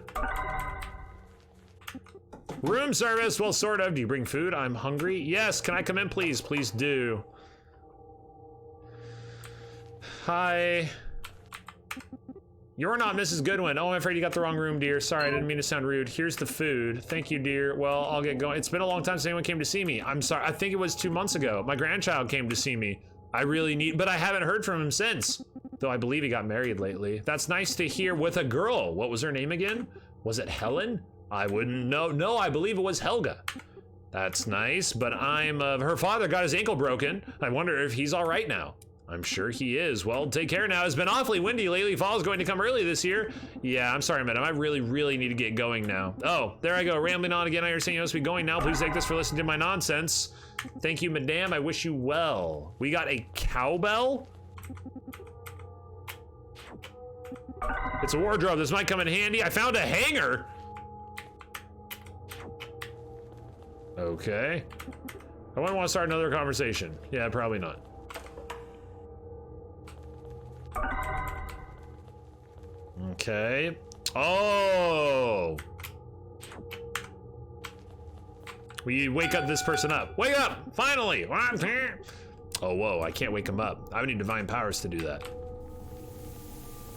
Room service, well, sort of. Do you bring food? I'm hungry. Yes, can I come in, please? Please do. Hi. You're not Mrs. Goodwin. Oh, I'm afraid you got the wrong room, dear. Sorry, I didn't mean to sound rude. Here's the food. Thank you, dear. Well, I'll get going. It's been a long time since anyone came to see me. I'm sorry. I think it was 2 months ago. My grandchild came to see me. I really need, but I haven't heard from him since. Though I believe he got married lately. That's nice to hear with a girl. What was her name again? Was it Helen? I wouldn't know. No, I believe it was Helga. That's nice, but her father got his ankle broken. I wonder if he's all right now. I'm sure he is. Well, take care now. It's been awfully windy lately. Fall's going to come early this year. Yeah, I'm sorry, madam. I really need to get going now. Oh, there I go, rambling on again. I understand you must be going now. Please take this for listening to my nonsense. Thank you, madam. I wish you well. We got a cowbell? It's a wardrobe. This might come in handy. I found a hanger. Okay. I wouldn't want to start another conversation. Yeah, probably not. Okay. Oh! We wake up this person up. Wake up! Finally! Oh, whoa, I can't wake him up. I would need divine powers to do that.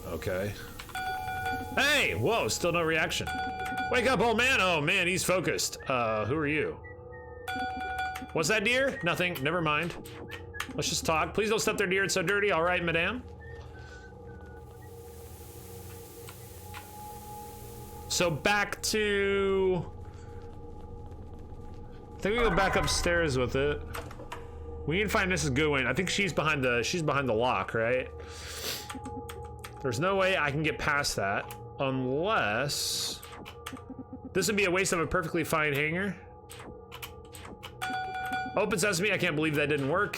Okay. Hey! Whoa, still no reaction. Wake up, old man! Oh, man, he's focused. Who are you? What's that, dear? Nothing. Never mind. Let's just talk. Please don't step there, dear. It's so dirty. All right, madame. So back to... I think we go back upstairs with it. We need to find Mrs. Goodwin. I think she's behind the lock, right? There's no way I can get past that unless... This would be a waste of a perfectly fine hanger. Open sesame, I can't believe that didn't work.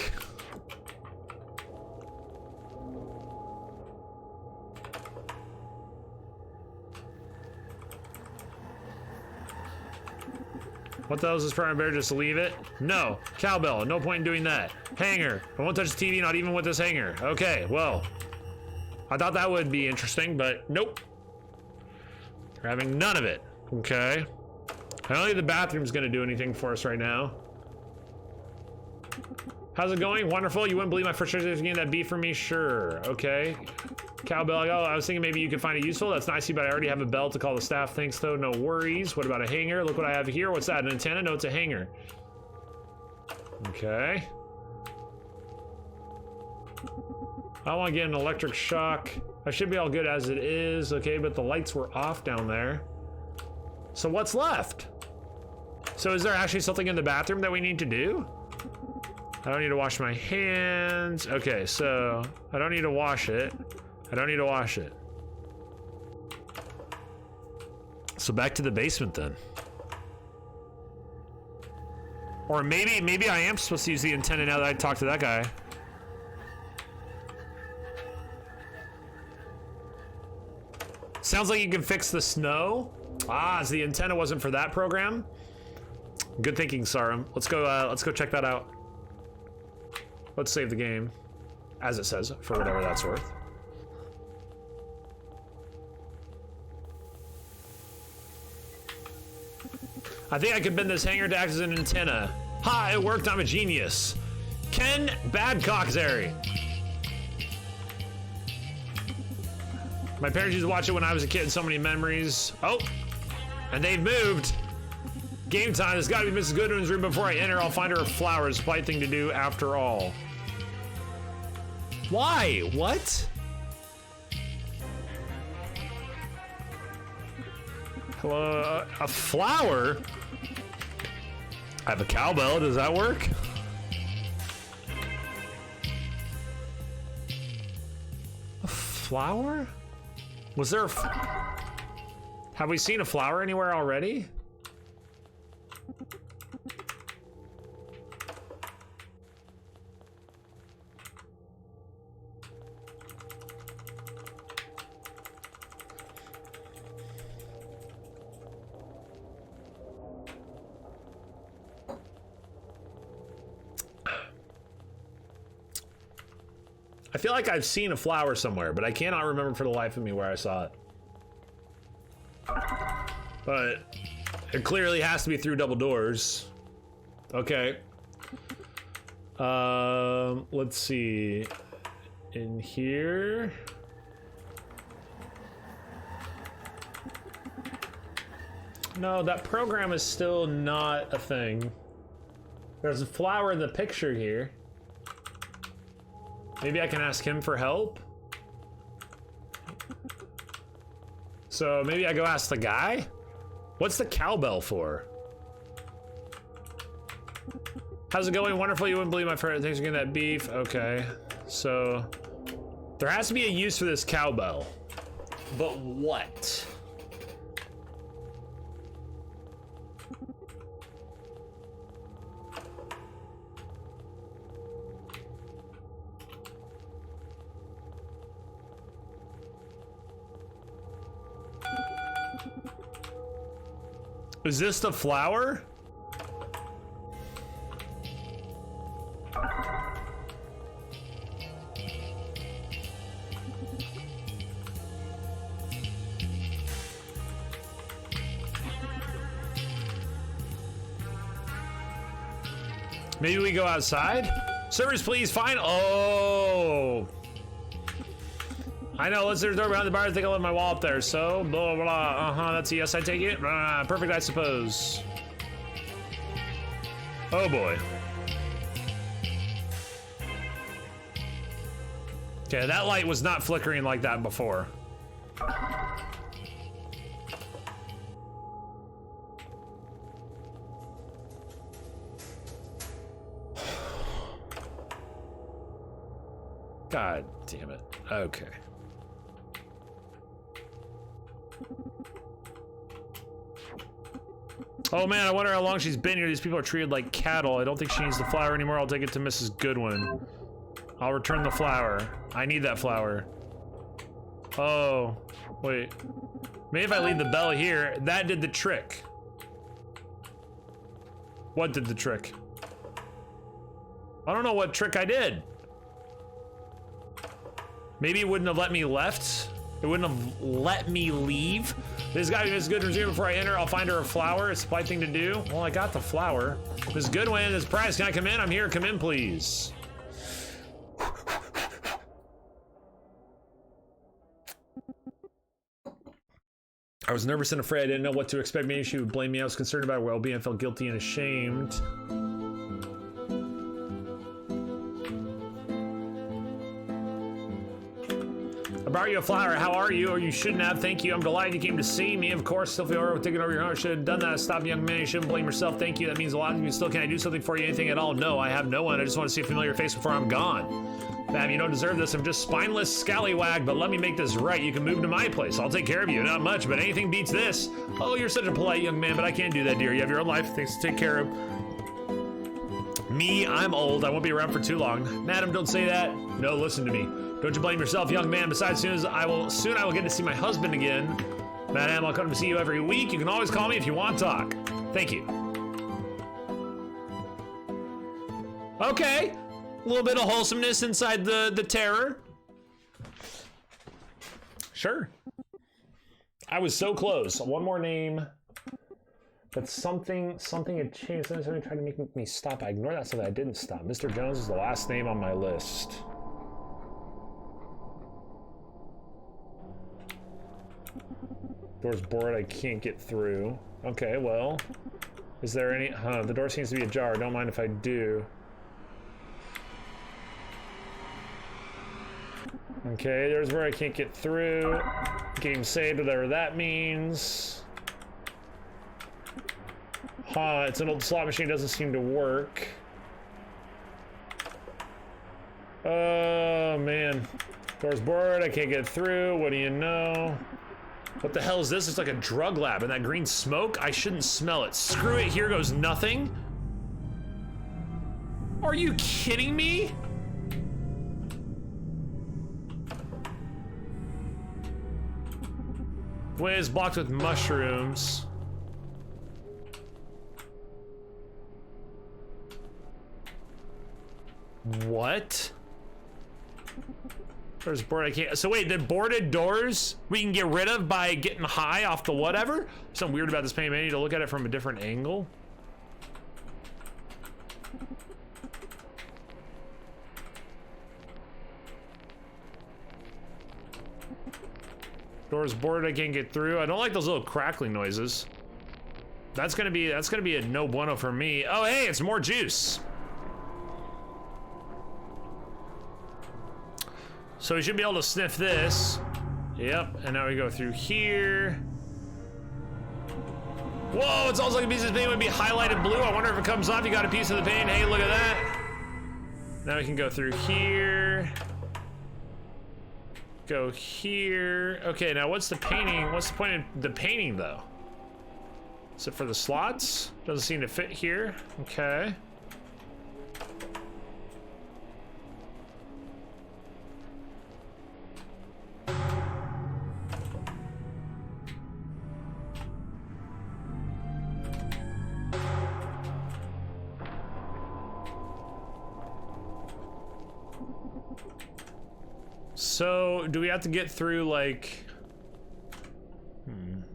What the hell is this program? Better just leave it? No. Cowbell, no point in doing that. Hanger, I won't touch the TV, not even with this hanger. Okay, well. I thought that would be interesting, but nope. We're having none of it. Okay. I don't think the bathroom's gonna do anything for us right now. How's it going? Wonderful. You wouldn't believe my first treasure getting that beef for me? Sure. Okay. Cowbell. Oh, I was thinking maybe you could find it useful. That's nice, but I already have a bell to call the staff. Thanks, though. No worries. What about a hanger? Look what I have here. What's that? An antenna? No, it's a hanger. Okay. I want to get an electric shock. I should be all good as it is. Okay, but the lights were off down there. So what's left? So is there actually something in the bathroom that we need to do? I don't need to wash my hands. Okay, so I don't need to wash it. I don't need to wash it. So back to the basement then. Or maybe I am supposed to use the antenna now that I talked to that guy. Sounds like you can fix the snow. Ah, so the antenna wasn't for that program. Good thinking, Sarum. Let's go check that out. Let's save the game, as it says, for whatever that's worth. I think I could bend this hanger to act as an antenna. Ha, it worked, I'm a genius. Ken Badcockzary. My parents used to watch it when I was a kid, so many memories. Oh, and they've moved. Game time, there's gotta be Mrs. Goodwin's room before I enter. I'll find her flowers, polite thing to do after all. Why? What? Hello, a flower? I have a cowbell, does that work? A flower? Was there have we seen a flower anywhere already? I feel like I've seen a flower somewhere, but I cannot remember for the life of me where I saw it. But it clearly has to be through double doors. Okay. Let's see. In here. No, that program is still not a thing. There's a flower in the picture here. Maybe I can ask him for help? So maybe I go ask the guy? What's the cowbell for? How's it going? Wonderful. You wouldn't believe my friend. Thanks for getting that beef. Okay. So there has to be a use for this cowbell. But what? Is this the flower? Maybe we go outside? Servers, please find. Oh. I know, let's there's a door behind the bar. I think I left my wall up there. So, blah, blah, blah. That's a yes, I take it. Perfect, I suppose. Oh boy. Okay, that light was not flickering like that before. God damn it. Okay. Oh man, I wonder how long she's been here. These people are treated like cattle. I don't think she needs the flower anymore. I'll take it to Mrs. Goodwin. I'll return the flower. I need that flower. Oh, wait. Maybe if I leave the bell here, that did the trick. What did the trick? I don't know what trick I did. Maybe it wouldn't have let me left. It wouldn't have let me leave. This gotta be Mrs. Goodwin's room before I enter. I'll find her a flower. It's the polite thing to do. Well, I got the flower. Mrs. Goodwin, this price. Can I come in? I'm here. Come in, please. I was nervous and afraid. I didn't know what to expect. Maybe she would blame me. I was concerned about her well-being. I felt guilty and ashamed. I brought you a flower. How are you? Or you shouldn't have. Thank you. I'm delighted you came to see me. Of course, still feel we're taking over your home. Should have done that. Stop, young man. You shouldn't blame yourself. Thank you. That means a lot to me. Still, can I do something for you? Anything at all? No, I have no one. I just want to see a familiar face before I'm gone. Ma'am, you don't deserve this. I'm just spineless scallywag, but let me make this right. You can move to my place. I'll take care of you. Not much, but anything beats this. Oh, you're such a polite young man, but I can't do that, dear. You have your own life, things to take care of. Me, I'm old. I won't be around for too long. Madam, don't say that. No, listen to me. Don't you blame yourself, young man. Besides, soon I will get to see my husband again. Madam, I'll come to see you every week. You can always call me if you want to talk. Thank you. Okay. A little bit of wholesomeness inside the terror. Sure. I was so close. One more name. But something had changed. Somebody tried to make me stop. I ignored that so that I didn't stop. Mr. Jones is the last name on my list. Door's bored. I can't get through. Okay, well. Is there any... the door seems to be ajar. Don't mind if I do. Okay, there's where I can't get through. Game saved, whatever that means. It's an old slot machine, doesn't seem to work. Oh, man. Door's bored, I can't get through, what do you know? What the hell is this? It's like a drug lab, and that green smoke? I shouldn't smell it. Screw it, here goes nothing. Are you kidding me? Way is blocked with mushrooms. What? There's board I can't. So wait, the boarded doors we can get rid of by getting high off the whatever? Something weird about this painting. I need to look at it from a different angle. Doors boarded, I can't get through. I don't like those little crackling noises. That's gonna be a no bueno for me. Oh hey, it's more juice. So we should be able to sniff this. Yep, and now we go through here. Whoa, it's almost like a piece of the paint would be highlighted blue. I wonder if it comes off. You got a piece of the paint. Hey, look at that. Now we can go through here. Go here. Okay, now what's the painting? What's the point of the painting though? Is it for the slots? Doesn't seem to fit here. Okay. So, do we have to get through, like...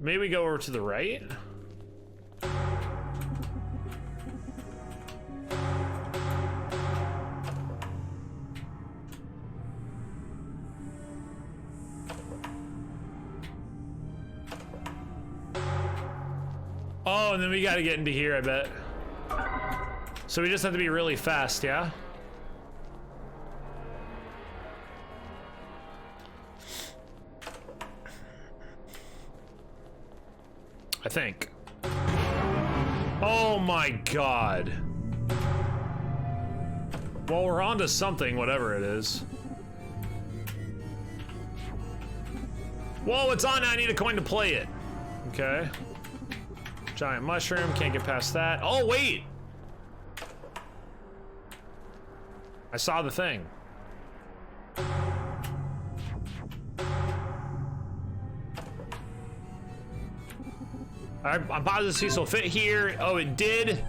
Maybe we go over to the right? Oh, and then we gotta get into here, I bet. So we just have to be really fast, yeah? I think. Oh my god. Well, we're on to something, whatever it is. Whoa, it's on now. I need a coin to play it. Okay. Giant mushroom, can't get past that. Oh, wait! I saw the thing. I'm positive these will fit here. Oh, it did.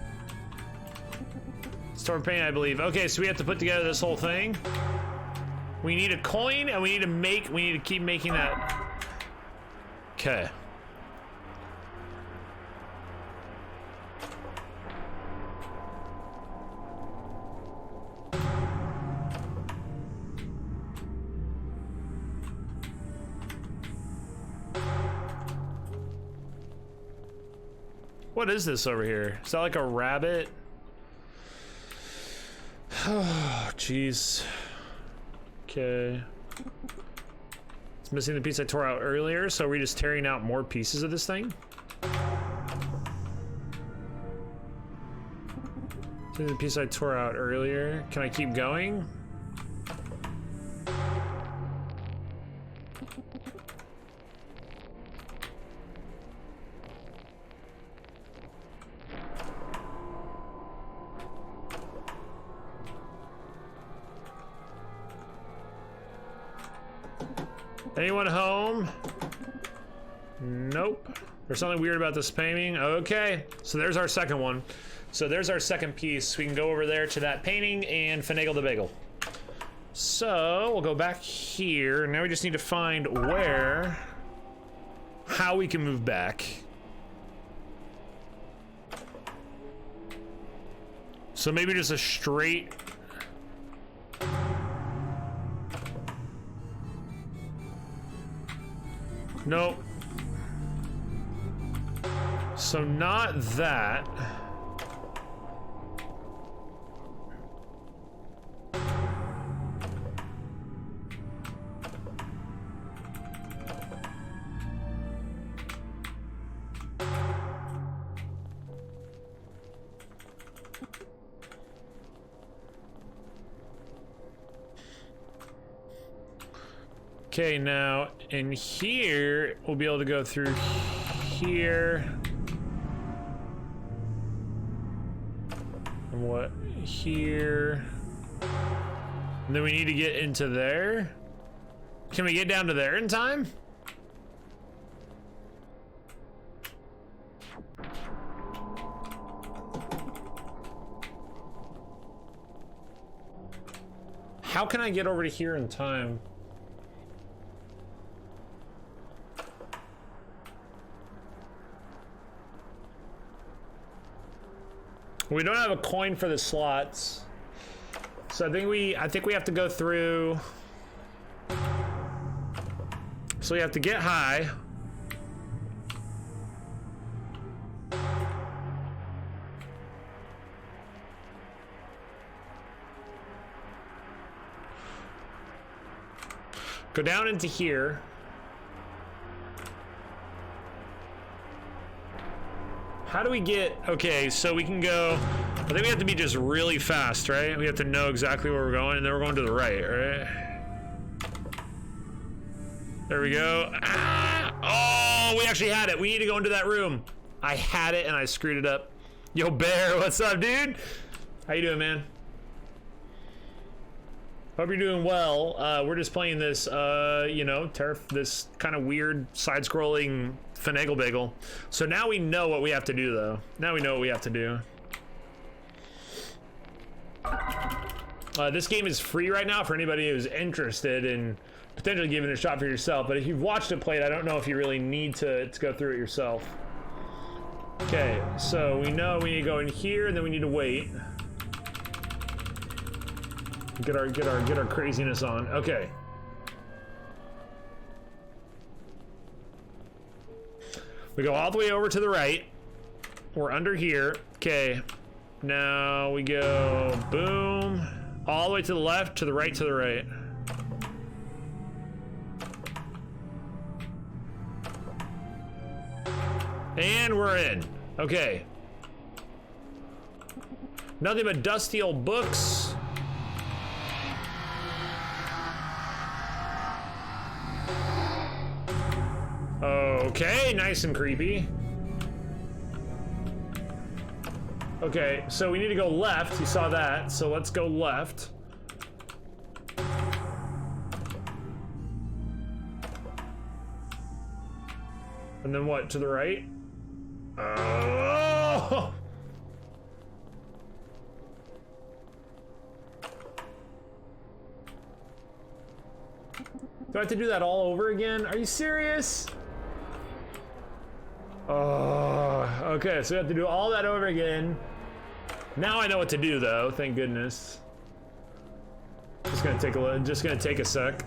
Storm paint, I believe. Okay, so we have to put together this whole thing. We need a coin, and we need to keep making that. Okay. What is this over here? Is that like a rabbit? Oh, jeez. Okay. It's missing the piece I tore out earlier, so are we just tearing out more pieces of this thing? The piece I tore out earlier. Can I keep going? Anyone home? Nope. There's something weird about this painting. Okay, so there's our second one. So there's our second piece. We can go over there to that painting and finagle the bagel. So we'll go back here. Now we just need to find how we can move back. So maybe just a straight. Nope. So not that. Okay, now in here, we'll be able to go through here. And what? Here. And then we need to get into there. Can we get down to there in time? how can I get over to here in time? We don't have a coin for the slots. So I think we have to go through. So we have to get high. Go down into here. How do we get, okay, so we can go, I think we have to be just really fast, right? We have to know exactly where we're going, and then we're going to the right, right? There we go. Ah! Oh, we actually had it. We need to go into that room. I had it and I screwed it up. Yo, Bear, what's up, dude? How you doing, man? Hope you're doing well. We're just playing this, you know, this kind of weird side-scrolling finagle bagel. So now we know what we have to do, though. Now we know what we have to do. This game is free right now for anybody who's interested in potentially giving it a shot for yourself. But if you've watched it played, I don't know if you really need to go through it yourself. Okay, so we know we need to go in here, and then we need to wait. Get our craziness on. Okay. We go all the way over to the right. We're under here. Okay. Now we go boom. All the way to the left, to the right, to the right. And we're in. Okay. Nothing but dusty old books. Okay, nice and creepy. Okay, so we need to go left. You saw that, so let's go left. And then what, to the right? Oh! Do I have to do that all over again? Are you serious? Oh, okay, so we have to do all that over again. Now I know what to do, though, thank goodness. Just gonna take a sec.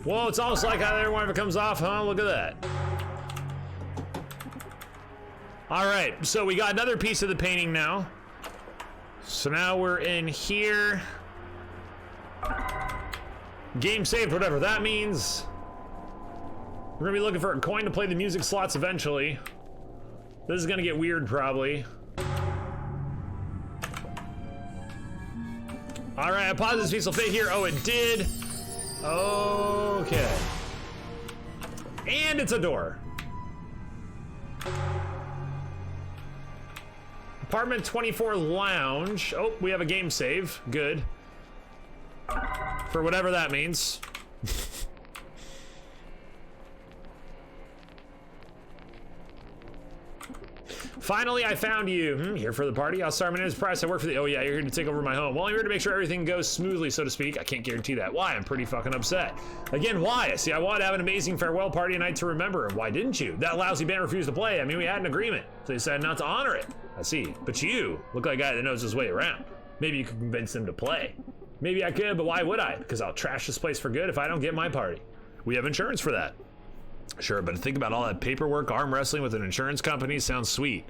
Whoa, it's almost like how everyone ever comes off, huh? Look at that. All right, so we got another piece of the painting now. So now we're in here. Game saved, whatever that means. We're gonna be looking for a coin to play the music slots eventually. This is gonna get weird, probably. All right, I paused this piece will fit here. Oh, it did. Okay. And it's a door. Apartment 24 lounge. Oh, we have a game save. Good. For whatever that means. Finally, I found you. Here for the party? I'll start. My name is Price. I work for the... Oh, yeah, you're here to take over my home. Well, I'm here to make sure everything goes smoothly, so to speak. I can't guarantee that. Why? I'm pretty fucking upset. Again, why? See, I wanted to have an amazing farewell party a night to remember. Why didn't you? That lousy band refused to play. I mean, we had an agreement. So they decided not to honor it. I see. But you look like a guy that knows his way around. Maybe you could convince them to play. Maybe I could, but why would I? Because I'll trash this place for good if I don't get my party. We have insurance for that. Sure, but think about all that paperwork. Arm wrestling with an insurance company sounds sweet.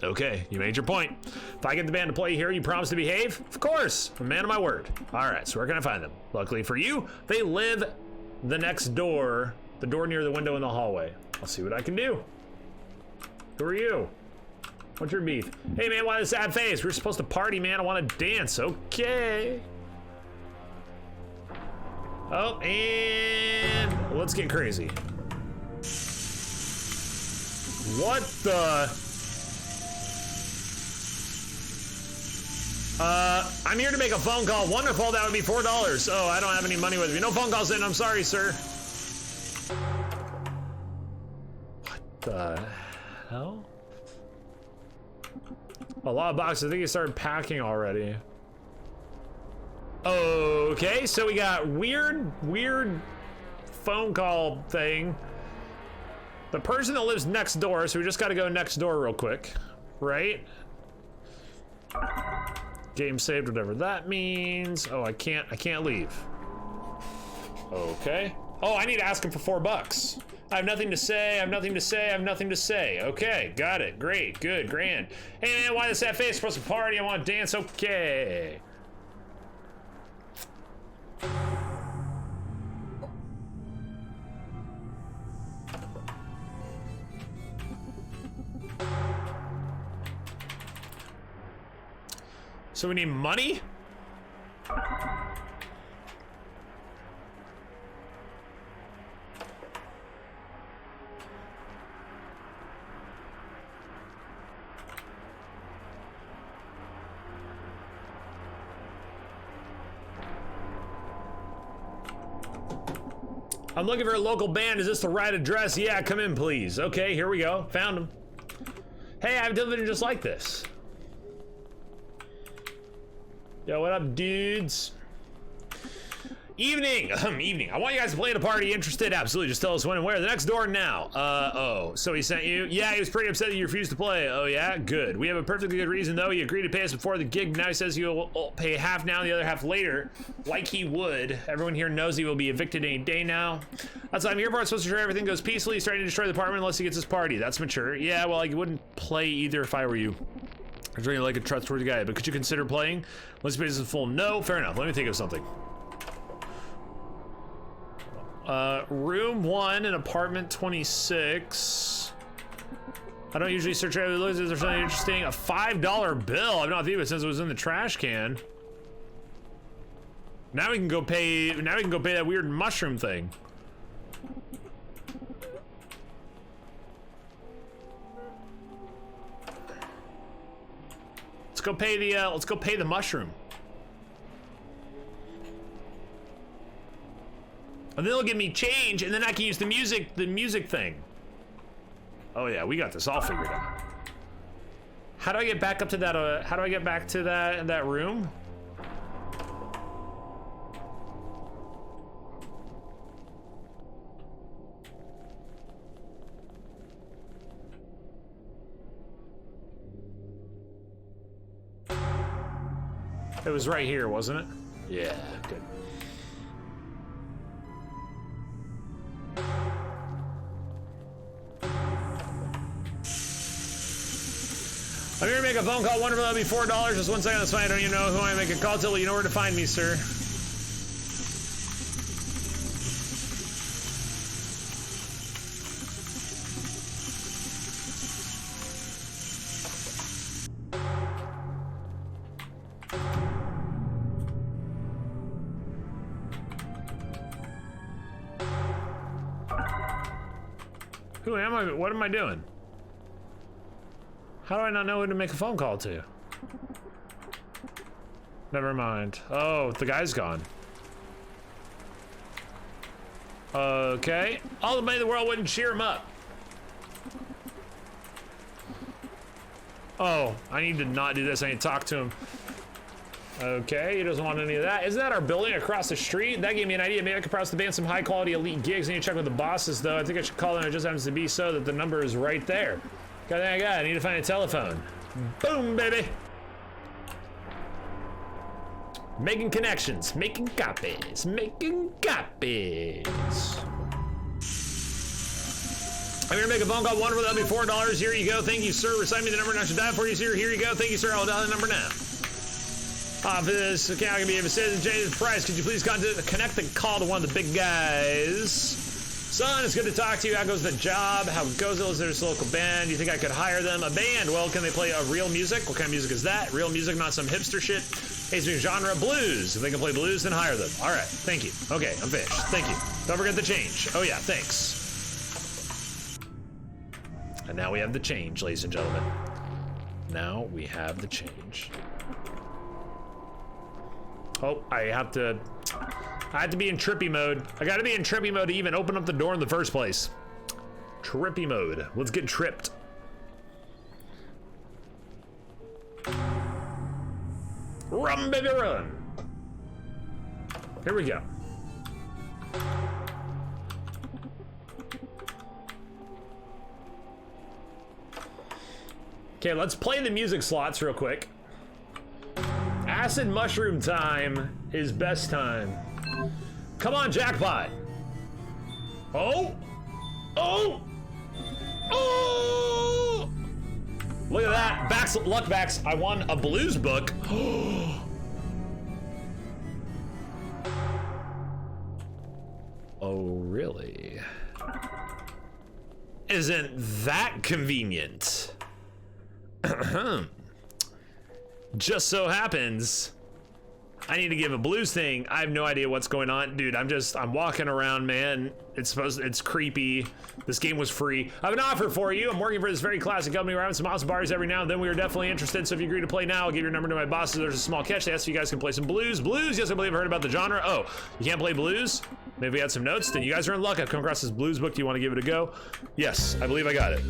Okay, you made your point. If I get the band to play here, you promise to behave? Of course, I'm a man of my word. All right, so where can I find them? Luckily for you, they live the next door, the door near the window in the hallway. I'll see what I can do. Who are you? What's your beef? Hey man, why the sad face? We're supposed to party, man. I want to dance. Okay. Oh, and let's get crazy. What the? I'm here to make a phone call. Wonderful, that would be $4. Oh, I don't have any money with me. No phone calls in, I'm sorry, sir. What the hell? A lot of boxes, I think you started packing already. Okay, so we got weird phone call thing. The person that lives next door, so we just gotta go next door real quick, right? Game saved, whatever that means. Oh, I can't leave. Okay. Oh, I need to ask him for $4. I have nothing to say, I have nothing to say, I have nothing to say. Okay, got it, great, good, grand. Hey man, why the sad face? Supposed to party, I want to dance, okay. So we need money? I'm looking for a local band. Is this the right address? Yeah, come in, please. Okay, here we go. Found him. Hey, I have television just like this. Yo, what up, dudes? Evening. Evening. I want you guys to play at a party. Interested? Absolutely. Just tell us when and where. The next door now. Oh. So he sent you? Yeah, he was pretty upset that you refused to play. Oh, yeah? Good. We have a perfectly good reason, though. He agreed to pay us before the gig. Now he says he'll pay half now, the other half later. Like he would. Everyone here knows he will be evicted any day now. That's what I'm here for. I'm supposed to ensure everything goes peacefully. He's trying to destroy the apartment unless he gets his party. That's mature. Yeah, well, I wouldn't play either if I were you. I'm really like a trustworthy guy, but could you consider playing? Let's space is full. No, fair enough. Let me think of something. Room 1 in apartment 26. I don't usually search out. Is there something interesting? A $5 bill. I've not viewed it since it was in the trash can. Now we can go pay. Now we can go pay that weird mushroom thing. Let's go pay the. Let's go pay the mushroom. And then they'll give me change, and then I can use the music thing. Oh yeah, we got this all figured out. How do I get back up to that? How do I get back to that room? It was right here, wasn't it? Yeah, good. I'm here to make a phone call. Wonderful, that'll be $4. Just 1 second, that's fine. I don't even know who I make a call to. You know where to find me, sir. Who am I? What am I doing? How do I not know who to make a phone call to? Never mind. Oh, the guy's gone. Okay. All the money in the world wouldn't cheer him up. Oh, I need to not do this. I need to talk to him. Okay, he doesn't want any of that. Isn't that our building across the street? That gave me an idea. Maybe I could promise the band some high quality elite gigs. I need to check with the bosses though. I think I should call them. It just happens to be so that the number is right there. Got that guy. I need to find a telephone. Boom, baby. Making connections, making copies, making copies. I'm here to make a phone call. Wonderful, that'll be $4. Here you go. Thank you, sir. Recite me the number and I should dial for you, sir. Here you go. Thank you, sir. I'll dial the number now. Office account can be of a citizen. James Price, could you please connect the call to one of the big guys? Son, it's good to talk to you. How goes the job? How goes it? There's a local band. You think I could hire them? A band? Well, can they play real music? What kind of music is that? Real music, not some hipster shit. Hey, genre, blues. If they can play blues, then hire them. All right, thank you. Okay, I'm finished. Thank you. Don't forget the change. Oh yeah, thanks. And now we have the change, ladies and gentlemen. Now we have the change. Oh, I have to be in trippy mode. I gotta be in trippy mode to even open up the door in the first place. Trippy mode. Let's get tripped. Run, baby, run. Here we go. Okay, let's play the music slots real quick. Acid mushroom time is best time. Come on, jackpot. Oh! Oh! Oh! Look at that. Backs, luck backs. I won a blues book. Oh, really? Isn't that convenient? Just so happens I need to give a blues thing. I have no idea what's going on. Dude, I'm walking around, man. It's creepy. This game was free. I have an offer for you. I'm working for this very classic company. We're having some awesome bars every now and then. We are definitely interested. So if you agree to play now, I'll give your number to my bosses. There's a small catch. They asked if you guys can play some blues. Blues? Yes, I believe I heard about the genre. Oh, you can't play blues? Maybe we had some notes. Then you guys are in luck. I've come across this blues book. Do you want to give it a go? Yes, I believe I got it.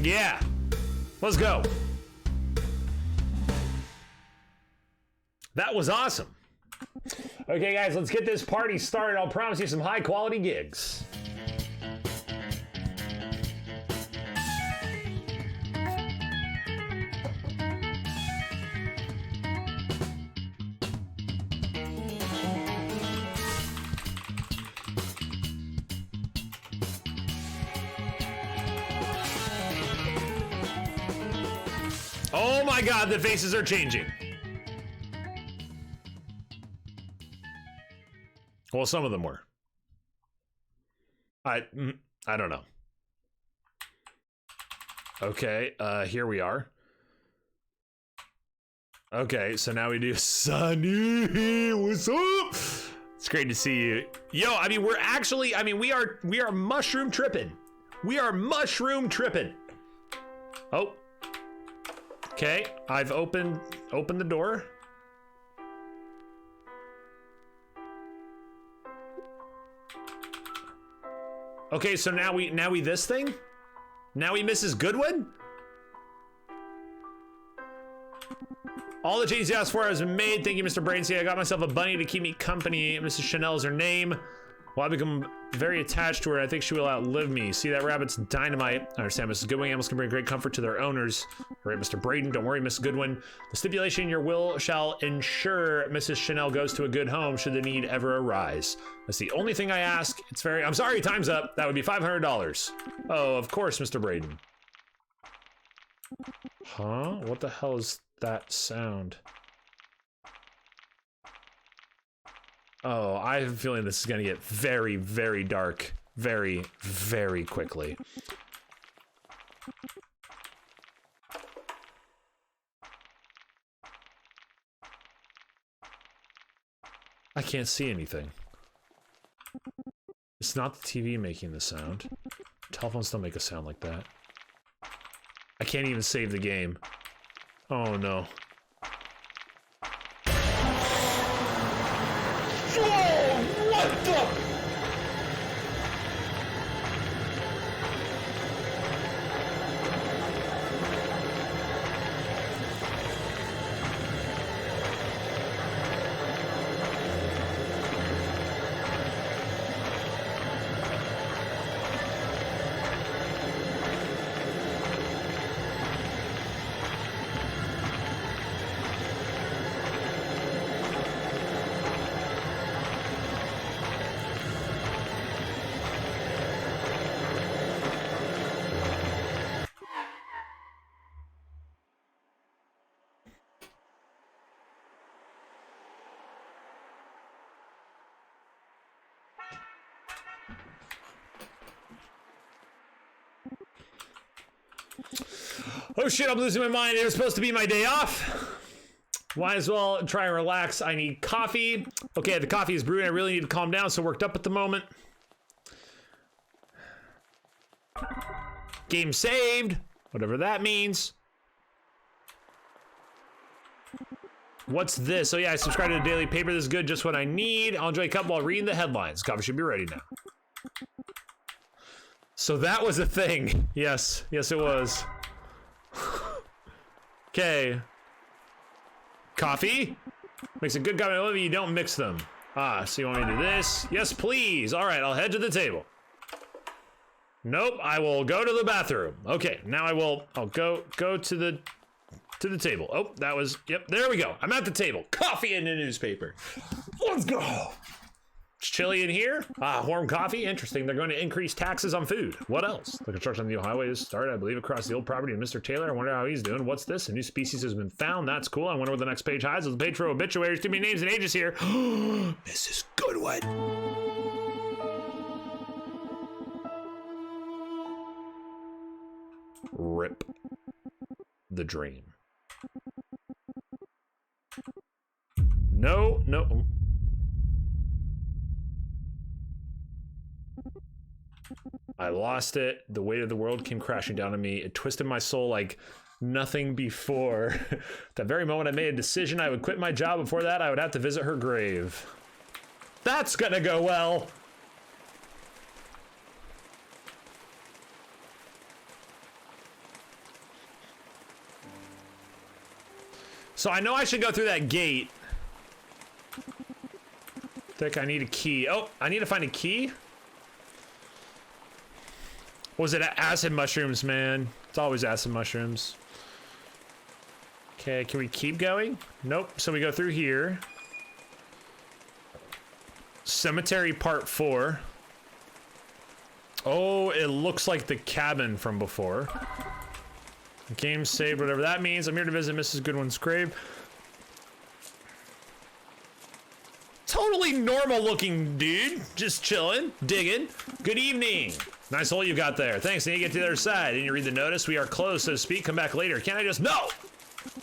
Yeah, let's go. That was awesome. Okay, guys, let's get this party started. I'll promise you some high quality gigs. Oh my God, the faces are changing. Well, some of them were. I don't know. Okay, here we are. Okay, so now we do Sunny. What's up? It's great to see you. Yo, I mean, we're actually, I mean, we are mushroom tripping. We are mushroom tripping. Oh. Okay, I've opened the door. Okay, so now we this thing? Now we Mrs. Goodwin? All the changes you asked for has been made. Thank you, Mr. Brainsy. I got myself a bunny to keep me company. Mrs. Chanel is her name. Well, I become very attached to her. I think she will outlive me. See, that rabbit's dynamite. I understand Mrs. Goodwin. Animals can bring great comfort to their owners. All right, Mr. Braden, don't worry, Mrs. Goodwin. The stipulation in your will shall ensure Mrs. Chanel goes to a good home should the need ever arise. That's the only thing I ask. It's very, I'm sorry, time's up. That would be $500. Oh, of course, Mr. Braden. Huh? What the hell is that sound? Oh, I have a feeling this is gonna get very, very dark very, very quickly. I can't see anything. It's not the TV making the sound. Telephones don't make a sound like that. I can't even save the game. Oh no. Whoa! What the? Oh shit, I'm losing my mind. It was supposed to be my day off. Might as well try and relax. I need coffee. Okay, the coffee is brewing. I really need to calm down. So worked up at the moment. Game saved. Whatever that means. What's this? Oh yeah, I subscribe to the daily paper. This is good. Just what I need. I'll enjoy a cup while reading the headlines. Coffee should be ready now. So that was a thing. Yes. Yes, it was. Okay. Coffee? Makes a good coffee. However, you don't mix them. Ah, so you want me to do this? Yes, please. All right, I'll head to the table. Nope, I will go to the bathroom. Okay, now I'll go to the table. Oh, that was, yep, there we go. I'm at the table. Coffee and a newspaper. Let's go. It's chilly in here. Ah, warm coffee. Interesting. They're going to increase taxes on food. What else? The construction on the new highway has started, I believe, across the old property of Mr. Taylor. I wonder how he's doing. What's this? A new species has been found. That's cool. I wonder what the next page hides. There's a page for obituaries. Too many names and ages here. Mrs. Goodwin. Rip the dream. No. I lost it. The weight of the world came crashing down on me. It twisted my soul like nothing before. That very moment I made a decision I would quit my job. Before that, I would have to visit her grave. That's gonna go well. So I know I should go through that gate. Think I need a key. Oh, I need to find a key? Was it acid mushrooms, man? It's always acid mushrooms. Okay, can we keep going? Nope, so we go through here. Cemetery part 4. Oh, it looks like the cabin from before. Game saved, whatever that means. I'm here to visit Mrs. Goodwin's grave. Totally normal looking dude. Just chilling, digging. Good evening. Nice hole you got there. Thanks. Then you get to the other side. Didn't you read the notice? We are closed, so to speak. Come back later. Can't I just... No!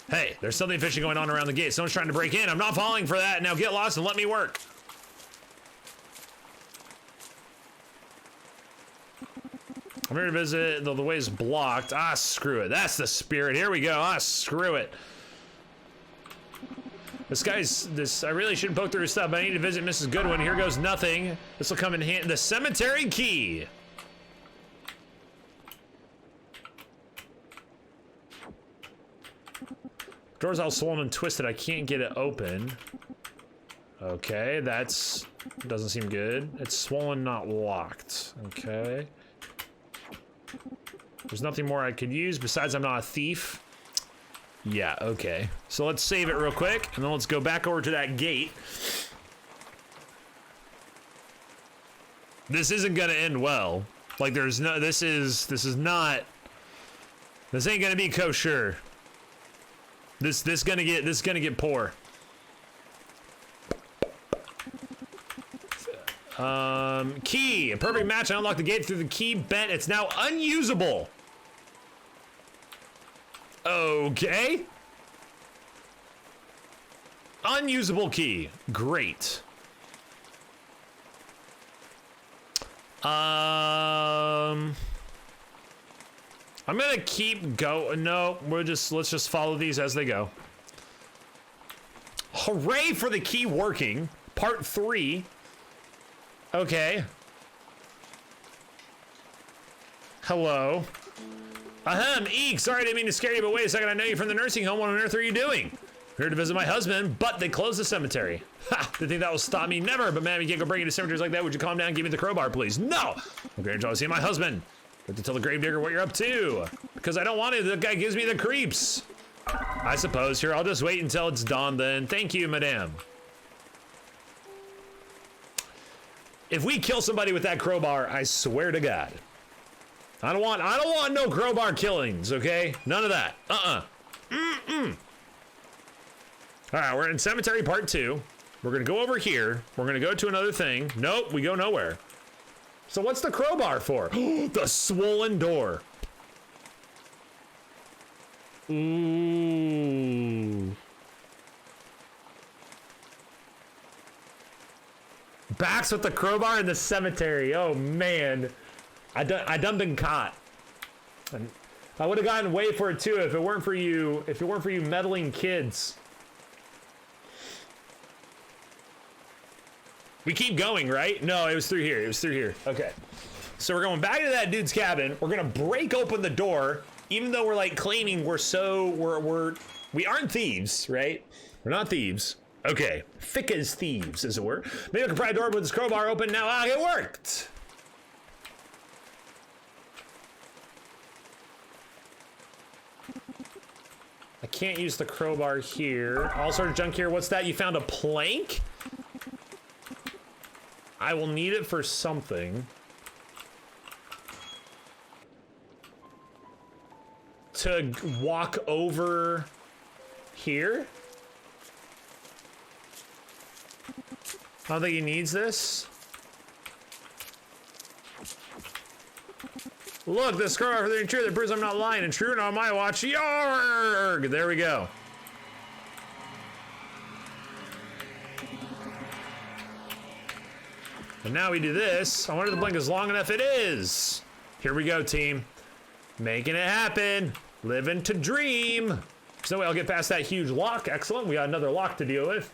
Hey, there's something fishy going on around the gate. Someone's trying to break in. I'm not falling for that. Now get lost and let me work. I'm here to visit. The way is blocked. Ah, screw it. That's the spirit. Here we go. Ah, screw it. I really shouldn't poke through his stuff, but I need to visit Mrs. Goodwin. Here goes nothing. This will come in handy. The cemetery key. Door's all swollen and twisted. I can't get it open. Okay, doesn't seem good. It's swollen, not locked. Okay. There's nothing more I could use besides I'm not a thief. Yeah, okay. So let's save it real quick, and then let's go back over to that gate. This isn't gonna end well. Like this ain't gonna be kosher. This gonna get poor. Key. A perfect match. I unlocked the gate through the key bent. It's now unusable. Okay. Unusable key. Great. I'm gonna keep going. No, let's just follow these as they go. Hooray for the key working. Part 3. Okay. Hello. Ahem, eek, sorry I didn't mean to scare you, but wait a second, I know you from the nursing home. What on earth are you doing? I'm here to visit my husband, but they closed the cemetery. Ha, didn't think that will stop me, never, but man, you can't go breaking into cemeteries like that. Would you calm down and give me the crowbar, please? No! I'm going to see my husband. I have to tell the gravedigger what you're up to. Because I don't want it, the guy gives me the creeps. I suppose, here, I'll just wait until it's dawn then. Thank you, madame. If we kill somebody with that crowbar, I swear to God. I don't want no crowbar killings, okay? None of that. All right, we're in cemetery part 2. We're gonna go over here. We're gonna go to another thing. Nope, we go nowhere. So what's the crowbar for? The swollen door. Ooh. Backs with the crowbar in the cemetery. Oh man, I done been caught. And I would have gotten way for it too if it weren't for you. If it weren't for you meddling kids. We keep going, right? No, it was through here. It was through here. Okay. So we're going back to that dude's cabin. We're gonna break open the door, even though we're like claiming we aren't thieves, right? We're not thieves. Okay, thick as thieves, as it were. Maybe I can pry the door with this crowbar open now. Ah, it worked! I can't use the crowbar here. All sorts of junk here. What's that? You found a plank? I will need it for something. To walk over here? I don't think he needs this. Look, this crowbar for the intruder that proves I'm not lying. Intruder on my watch. Yarg! There we go. And now we do this. I wonder if the blink is long enough. It is. Here we go, team. Making it happen. Living to dream. So no way I'll get past that huge lock. Excellent. We got another lock to deal with.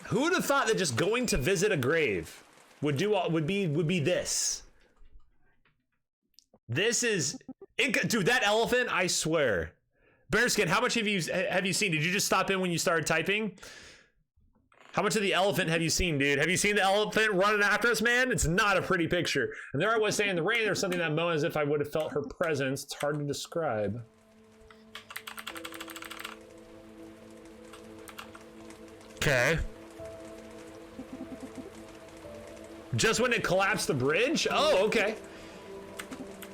Who would have thought that just going to visit a grave would be this? This is, dude, that elephant, I swear. Bearskin, how much have you seen? Did you just stop in when you started typing? How much of the elephant have you seen, dude? Have you seen the elephant running after us, man? It's not a pretty picture. And there I was saying in the rain, there was something that moaned as if I would have felt her presence. It's hard to describe. Okay. Just when it collapsed the bridge? Oh, okay.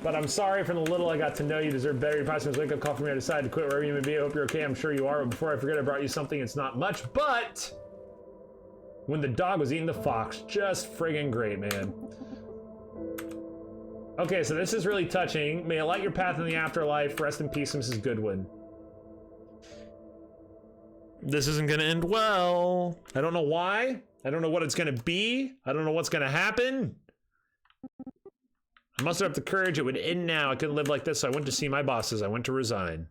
But I'm sorry for the little I got to know you. Deserve better. Your possible wake up call from me. I decided to quit wherever you may be. I hope you're okay. I'm sure you are. But before I forget, I brought you something. It's not much, but when the dog was eating the fox, just friggin' great, man. Okay, so this is really touching. May it light your path in the afterlife. Rest in peace, Mrs. Goodwin. This isn't gonna end well. I don't know why. I don't know what it's gonna be. I don't know what's gonna happen. I mustered up the courage. It would end now. I couldn't live like this, so I went to see my bosses. I went to resign.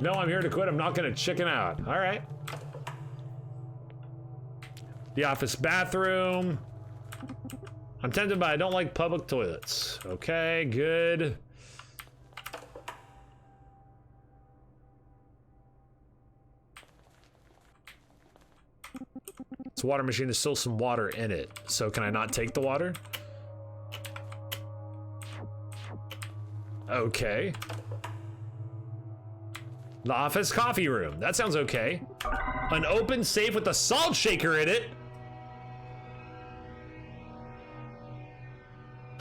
No, I'm here to quit. I'm not gonna chicken out. All right. The office bathroom. I'm tempted, but I don't like public toilets. Okay, good. This water machine, there's still some water in it. So can I not take the water? Okay. The office coffee room. That sounds okay. An open safe with a salt shaker in it.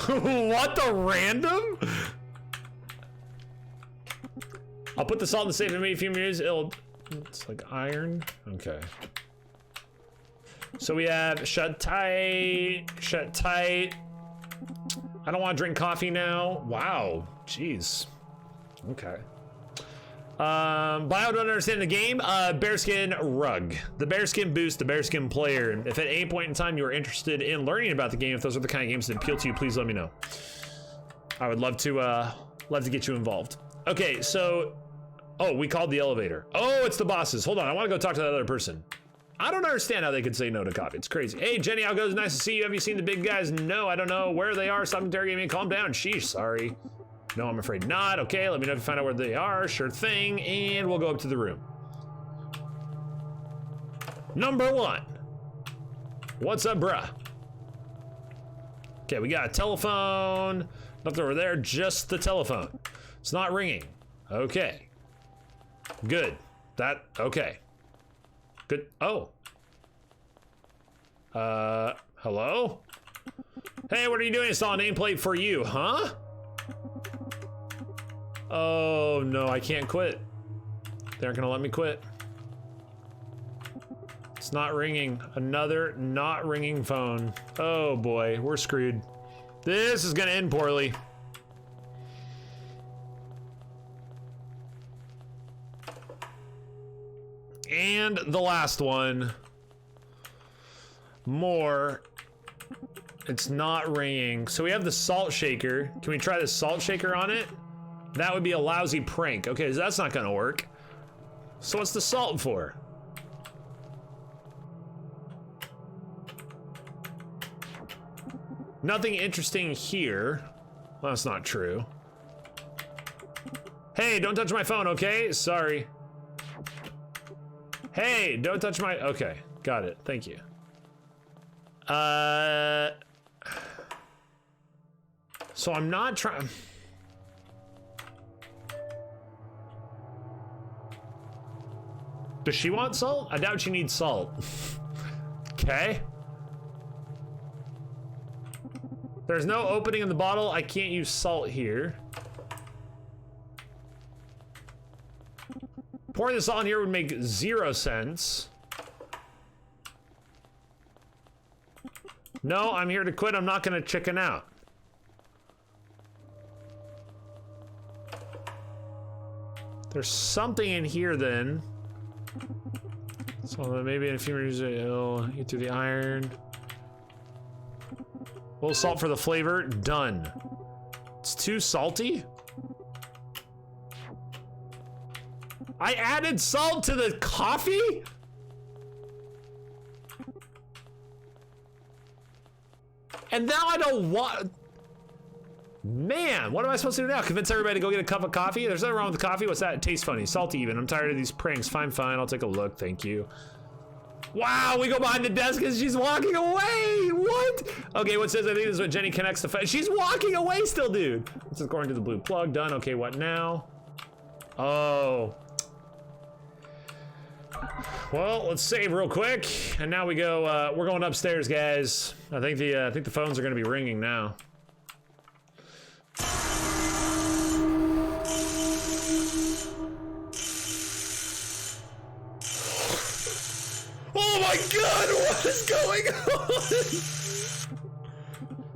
What the random? I'll put the salt in the safe in maybe a few minutes. It's like iron. Okay. So we have shut tight, shut tight. I don't want to drink coffee now. Wow. Jeez. Okay. But I don't understand the game. Bearskin rug. The Bearskin boost, the Bearskin player. If at any point in time you are interested in learning about the game, if those are the kind of games that appeal to you, please let me know. I would love to get you involved. Okay, so, oh, we called the elevator. Oh, it's the bosses. Hold on, I want to go talk to that other person. I don't understand how they could say no to coffee. It's crazy. Hey, Jenny, how goes? Nice to see you. Have you seen the big guys? No, I don't know where they are. Stop interrogating me. Calm down. Sheesh, sorry. No, I'm afraid not. Okay, let me know if you find out where they are. Sure thing. And we'll go up to the room. Number 1. What's up, bruh? Okay, we got a telephone. Nothing over there, just the telephone. It's not ringing. Okay. Good. Okay. Good. Oh. Hello? Hey, what are you doing? It's not a nameplate for you, huh? Oh, no, I can't quit. They aren't gonna let me quit. It's not ringing. Another not ringing phone. Oh boy, we're screwed. This is gonna end poorly. And the last one. More. It's not ringing. So we have the salt shaker. Can we try the salt shaker on it? That would be a lousy prank. Okay, so that's not gonna work. So what's the salt for? Nothing interesting here. Well, that's not true. Hey, don't touch my phone, okay? Sorry. Hey, don't touch my... Okay, got it. Thank you. So I'm not trying... Does she want salt? I doubt she needs salt. Okay. There's no opening in the bottle. I can't use salt here. Pouring the salt in here would make 0 sense. No, I'm here to quit. I'm not gonna chicken out. There's something in here then. So maybe in a few minutes it'll get through the iron. A little salt for the flavor. Done. It's too salty? I added salt to the coffee? And now I don't want... Man, what am I supposed to do now? Convince everybody to go get a cup of coffee? There's nothing wrong with the coffee. What's that? It tastes funny. Salty even. I'm tired of these pranks. Fine, fine. I'll take a look. Thank you. Wow, we go behind the desk and she's walking away. What? Okay, what says I think this is what Jenny connects the phone. She's walking away still, dude. This is according to the blue plug. Done. Okay, what now? Oh. Well, let's save real quick. And now we go, we're going upstairs, guys. I think the phones are gonna be ringing now. Oh my god, what is going on?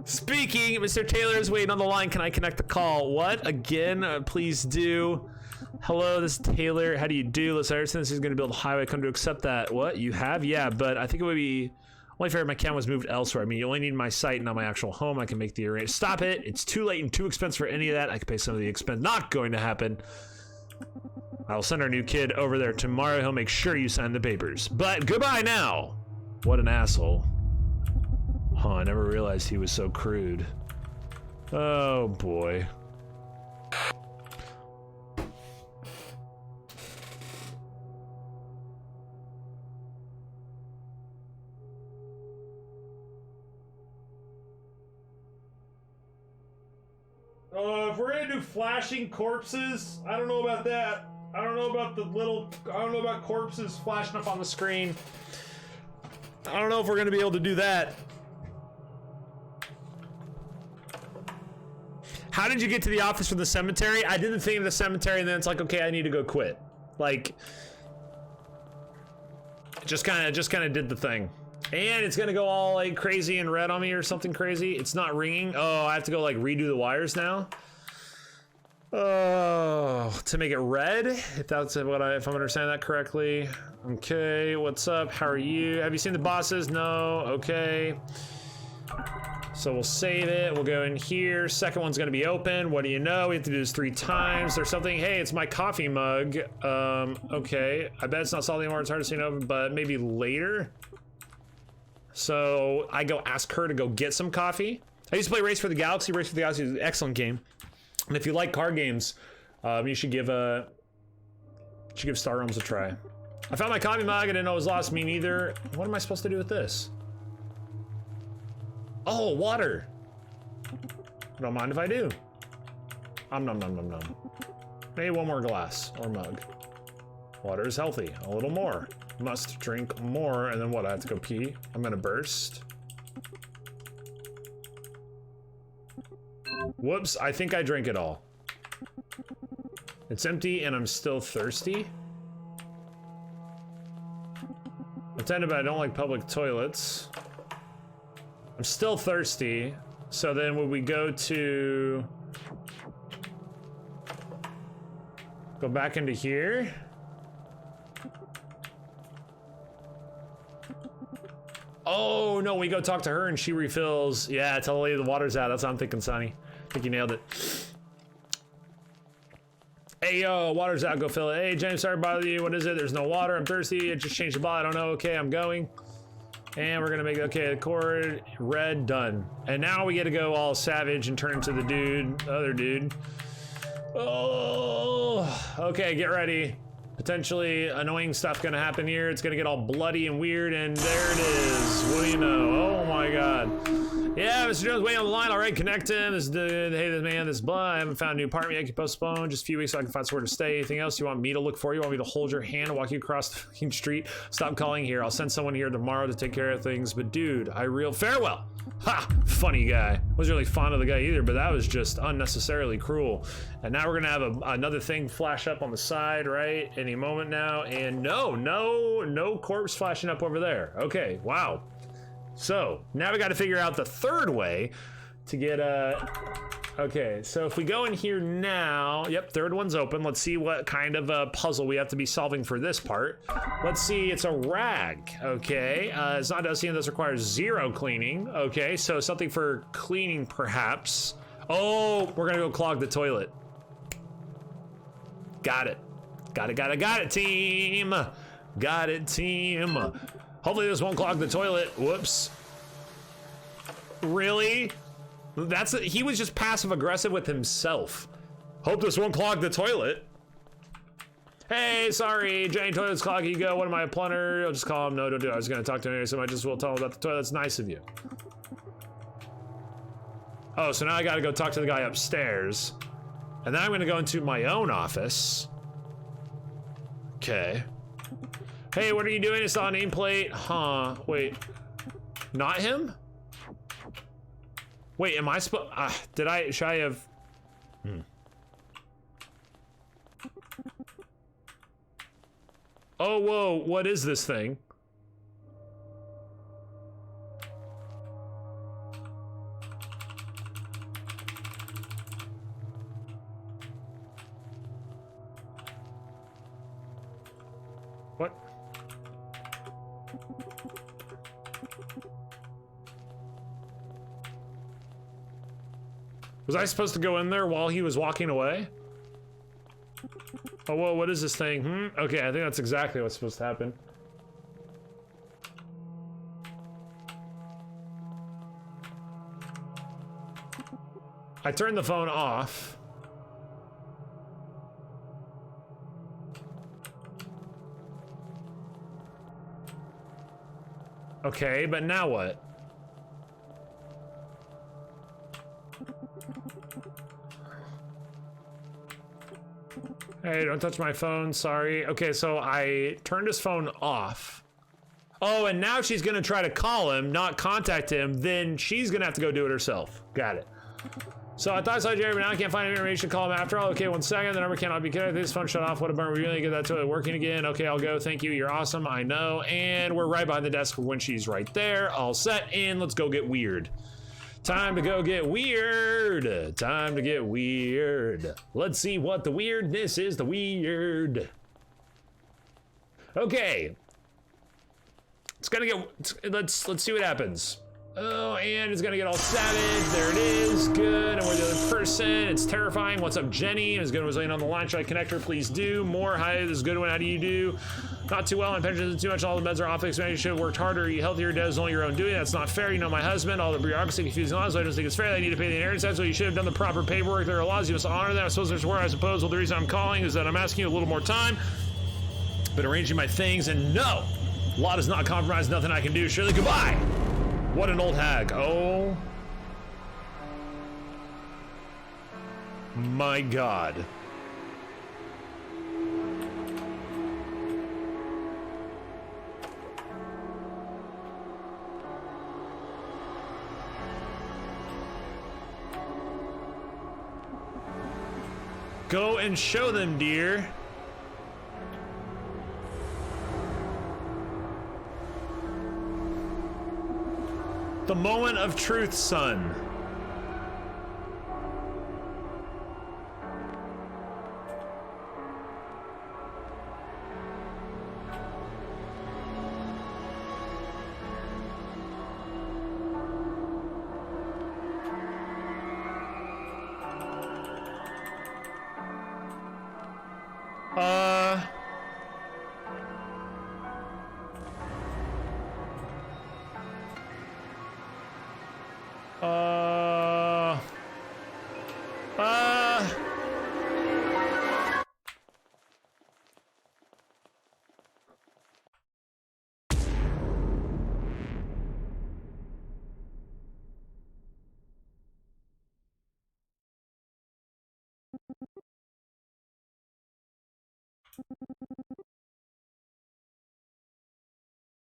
Speaking, Mr. Taylor is waiting on the line. Can I connect the call? What? Again? Please do. Hello, this is Taylor. How do you do? Listen, ever since he's gonna build a highway, come to accept that. What? You have? Yeah, but I think it would be only fair if my camera was moved elsewhere. I mean, you only need my site, not my actual home. I can make the arrange. Stop it. It's too late and too expensive for any of that. I can pay some of the expense. Not going to happen. I'll send our new kid over there tomorrow. He'll make sure you sign the papers. But goodbye now. What an asshole. Huh, I never realized he was so crude. Oh boy. If we're gonna do flashing corpses, I don't know about that. I don't know about corpses flashing up on the screen. I don't know if we're gonna be able to do that. How did you get to the office from the cemetery? I did the thing in the cemetery and then it's like, okay, I need to go quit. Like, just kind of did the thing. And it's gonna go all like crazy and red on me or something crazy. It's not ringing. Oh, I have to go like redo the wires now. Oh, to make it red, if that's what if I'm understanding that correctly. Okay, what's up? How are you? Have you seen the bosses? No. Okay. So we'll save it. We'll go in here. Second one's gonna be open. What do you know? We have to do this 3 times. There's something. Hey, it's my coffee mug. Okay. I bet it's not salty anymore. It's hard to see over, but maybe later. So I go ask her to go get some coffee. I used to play Race for the Galaxy. Race for the Galaxy is an excellent game. And if you like card games, you should give Star Realms a try. I found my coffee mug. I didn't know it was lost. Me neither. What am I supposed to do with this? Oh, water. Don't mind if I do. Nom nom nom nom nom. Maybe one more glass or mug. Water is healthy. A little more. Must drink more. And then what? I have to go pee. I'm gonna burst. Whoops, I think I drank it all. It's empty and I'm still thirsty. Pretended, but I don't like public toilets. I'm still thirsty. So then would we go to... Go back into here? Oh, no, we go talk to her and she refills. Yeah, tell the lady the water's out. That's what I'm thinking, Sonny. I think you nailed it. Hey, yo, water's out. Go fill it. Hey, James, sorry to bother you. What is it? There's no water. I'm thirsty. I just changed the bottle. I don't know. Okay, I'm going. And we're going to make, okay, cord, red, done. And now we get to go all savage and turn into the dude, the other dude. Oh, okay, get ready. Potentially annoying stuff gonna happen here. It's gonna get all bloody and weird, and there it is. What do you know? Oh my god. Yeah, Mr. Jones waiting on the line. All right, connect him. This is the, hey, this man, this blah. I haven't found a new apartment yet. I can postpone just a few weeks so I can find somewhere to stay. Anything else you want me to look for? You want me to hold your hand and walk you across the fucking street? Stop calling here. I'll send someone here tomorrow to take care of things. But dude, farewell. Ha! Funny guy. Wasn't really fond of the guy either, but that was just unnecessarily cruel. And now we're gonna have another thing flash up on the side, right? Any moment now. And no corpse flashing up over there. Okay, wow. So now we got to figure out the third way to get okay, so if we go in here now, yep, third one's open. Let's see what kind of a puzzle we have to be solving for this part. Let's see, it's a rag, okay. It's not dusty and this requires 0 cleaning. Okay, so something for cleaning perhaps. Oh, we're gonna go clog the toilet. Got it, team. Got it, team. Hopefully this won't clog the toilet. Whoops. Really? He was just passive aggressive with himself. Hope this won't clog the toilet. Hey, sorry, Jenny, toilet's clogged. You go. What am I, a plumber? I'll just call him. No, don't do it. I was gonna talk to him anyway, so I just will tell him about the toilet. That's nice of you. Oh, so now I gotta go talk to the guy upstairs. And then I'm gonna go into my own office. Okay. Hey, what are you doing? It's on nameplate. Huh, wait. Not him? Wait, am I supposed, should I have? Oh, whoa, what is this thing? What? Was I supposed to go in there while he was walking away? Oh, whoa, what is this thing? Okay, I think that's exactly what's supposed to happen. I turned the phone off. Okay, but now what? Hey, don't touch my phone, sorry. Okay, so I turned his phone off. Oh, and now she's gonna try to call him, not contact him, then she's gonna have to go do it herself. Got it. So I thought I saw Jerry, but now I can't find any information to call him after all. Okay, 1 second, the number cannot be connected. This phone shut off. What a bummer. We really get that toilet working again. Okay, I'll go. Thank you. You're awesome. I know. And we're right behind the desk when she's right there. All set, and let's go get weird. Time to go get weird. Time to get weird. Let's see what the weirdness is. The weird. Okay. It's gonna get. Let's see what happens. Oh, and it's gonna get all savage. There it is. Good. And we're the other person. It's terrifying. What's up, Jenny? As good as laying on the line. Should I connect her? Please do. More. Hi, this is a good one. How do you do? Not too well. My pension isn't too much. All the beds are off. You should have worked harder. Eat healthier. Does only your own doing. That's not fair. You know my husband. All the bureaucracy confusing laws. So I don't think it's fair. They need to pay the inheritance tax. So you should have done the proper paperwork. There are laws. You must honor them. I suppose there's where I suppose. Well, the reason I'm calling is that I'm asking you a little more time. Been arranging my things, and no, law does not compromise. Nothing I can do. Shirley, goodbye. What an old hag. Oh my God. Go and show them, dear. The moment of truth, son.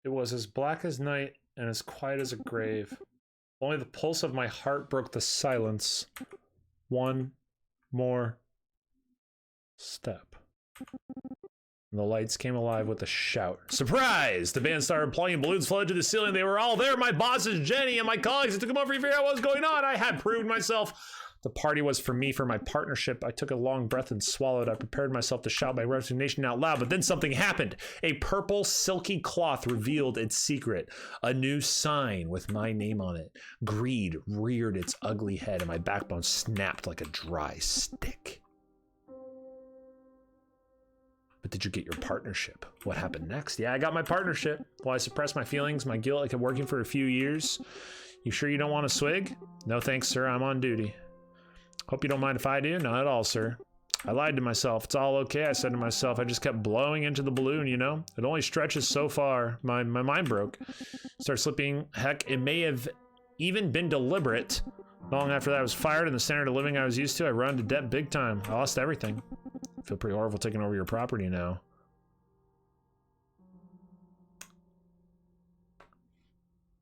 It was as black as night and as quiet as a grave. Only the pulse of my heart broke the silence. One more step. And the lights came alive with a shout. Surprise! The band started playing, balloons floated to the ceiling. They were all there. My bosses, Jenny, and my colleagues. I took them over to figure out what was going on. I had proved myself. The party was for me, for my partnership. I took a long breath and swallowed. I prepared myself to shout my resignation out loud, but then something happened. A purple, silky cloth revealed its secret. A new sign with my name on it. Greed reared its ugly head, and my backbone snapped like a dry stick. But did you get your partnership? What happened next? Yeah, I got my partnership. Well, I suppressed my feelings, my guilt. I kept working for a few years. You sure you don't want a swig? No thanks, sir. I'm on duty. Hope you don't mind if I do. Not at all, sir. I lied to myself. It's all okay, I said to myself. I just kept blowing into the balloon, you know? It only stretches so far. My mind broke. Started slipping. Heck, it may have even been deliberate. Long after that, I was fired, and the standard of living I was used to, I run into debt big time. I lost everything. I feel pretty horrible taking over your property now.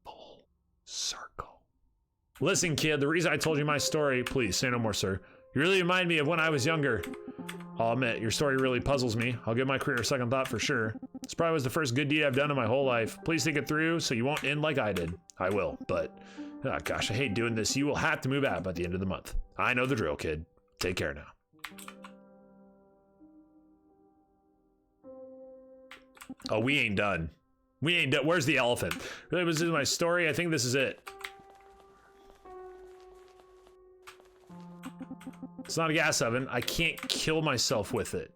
Full circle. Listen, kid, the reason I told you my story, please say no more, sir. You really remind me of when I was younger. I'll admit, your story really puzzles me. I'll give my career a second thought for sure. This probably was the first good deed I've done in my whole life. Please think it through so you won't end like I did. I will, but, oh gosh, I hate doing this. You will have to move out by the end of the month. I know the drill, kid. Take care now. Oh, we ain't done. We ain't done. Where's the elephant? Really, this is my story. I think this is it. It's not a gas oven. I can't kill myself with it.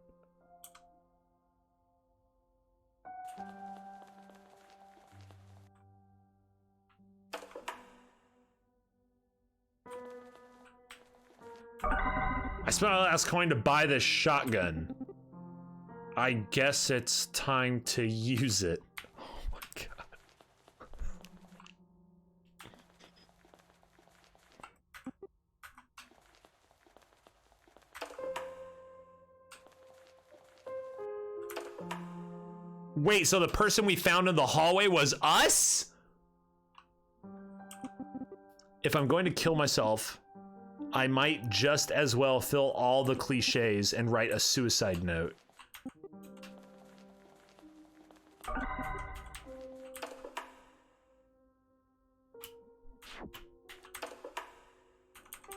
I spent my last coin to buy this shotgun. I guess it's time to use it. Oh my god. Wait, so the person we found in the hallway was us? If I'm going to kill myself, I might just as well fill all the cliches and write a suicide note.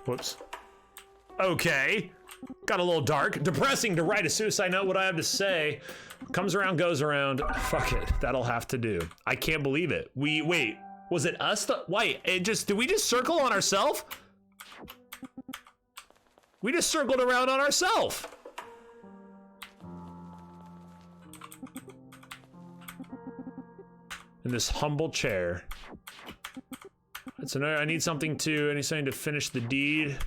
Whoops. Okay. Got a little dark. Depressing to write a suicide note, what I have to say. Comes around, goes around. Fuck it. That'll have to do. I can't believe it. Wait. Was it us? Wait, did we just circle on ourselves? We just circled around on ourselves. In this humble chair. That's another, I need something to finish the deed.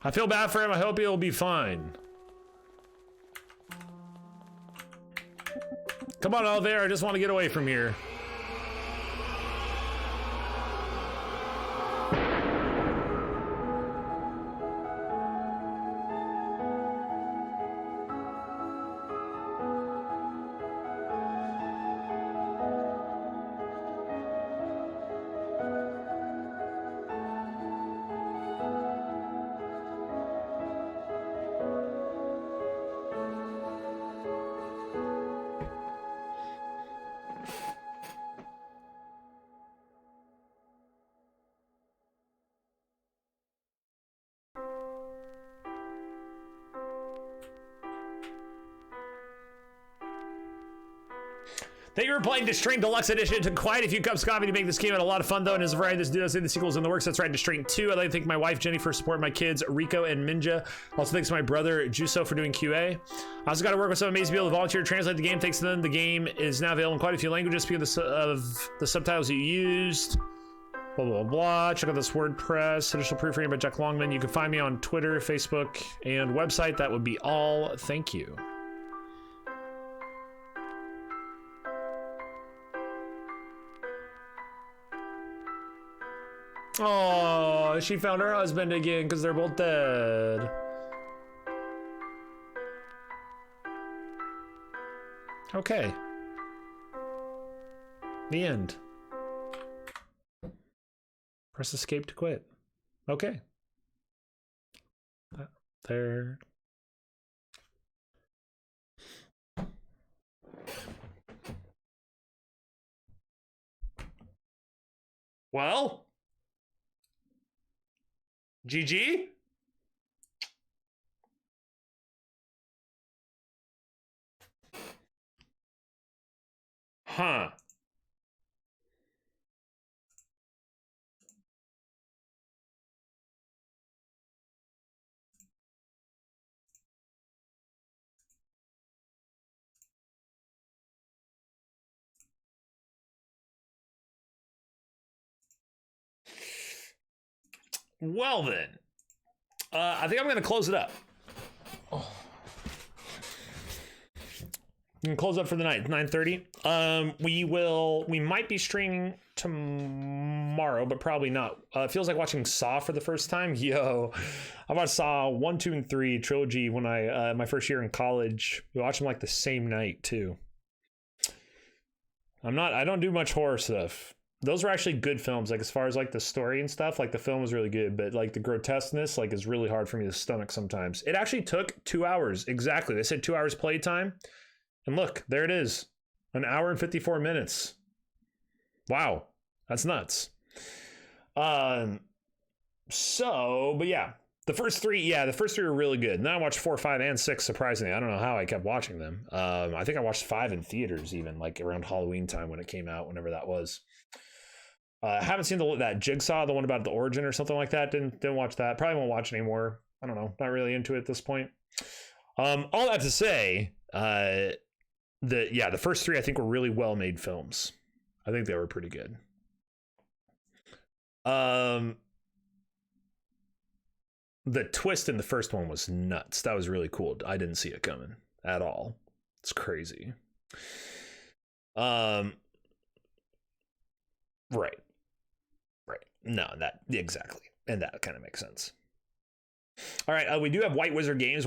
I feel bad for him. I hope he'll be fine. Come on, elevator. I just want to get away from here. Thank you for playing Distraint Deluxe Edition. It took quite a few cups of coffee to make this game. Had a lot of fun though, and as a variety, this does say the sequels in the works. That's right, Distraint 2. I'd like to thank my wife Jenny for supporting my kids Rico and Minja. Also thanks to my brother Juso for doing QA. I also got to work with some amazing people to volunteer to translate the game. Thanks to them, the game is now available in quite a few languages because of the subtitles you used. Blah, blah, blah. Check out this WordPress. Additional proofreading by Jack Longman. You can find me on Twitter, Facebook, and website. That would be all. Thank you. Oh, she found her husband again because they're both dead. Okay. The end. Press escape to quit. Okay. There. Well, GG? Huh. Well then, I think I'm going to close it up. Oh. I'm going to close up for the night, 9:30. We might be streaming tomorrow, but probably not. It feels like watching Saw for the first time. Yo, I watched Saw 1, 2, and 3 trilogy when my first year in college. We watched them like the same night too. I don't do much horror stuff. Those were actually good films, like as far as like the story and stuff, like the film was really good, but like the grotesqueness like is really hard for me to stomach sometimes. It actually took 2 hours. Exactly. They said 2 hours playtime. And look, there it is. 1 hour and 54 minutes. Wow. That's nuts. But yeah, the first three were really good. And then I watched 4, 5, and 6, surprisingly. I don't know how I kept watching them. I think I watched 5 in theaters even, like around Halloween time when it came out, whenever that was. Haven't seen that Jigsaw, the one about the origin or something like that. Didn't watch that. Probably won't watch it anymore. I don't know. Not really into it at this point. All that to say, the first 3 I think were really well made films. I think they were pretty good. The twist in the first one was nuts. That was really cool. I didn't see it coming at all. It's crazy. Right. No, that exactly. And that kind of makes sense. All right, we do have White Wizard Games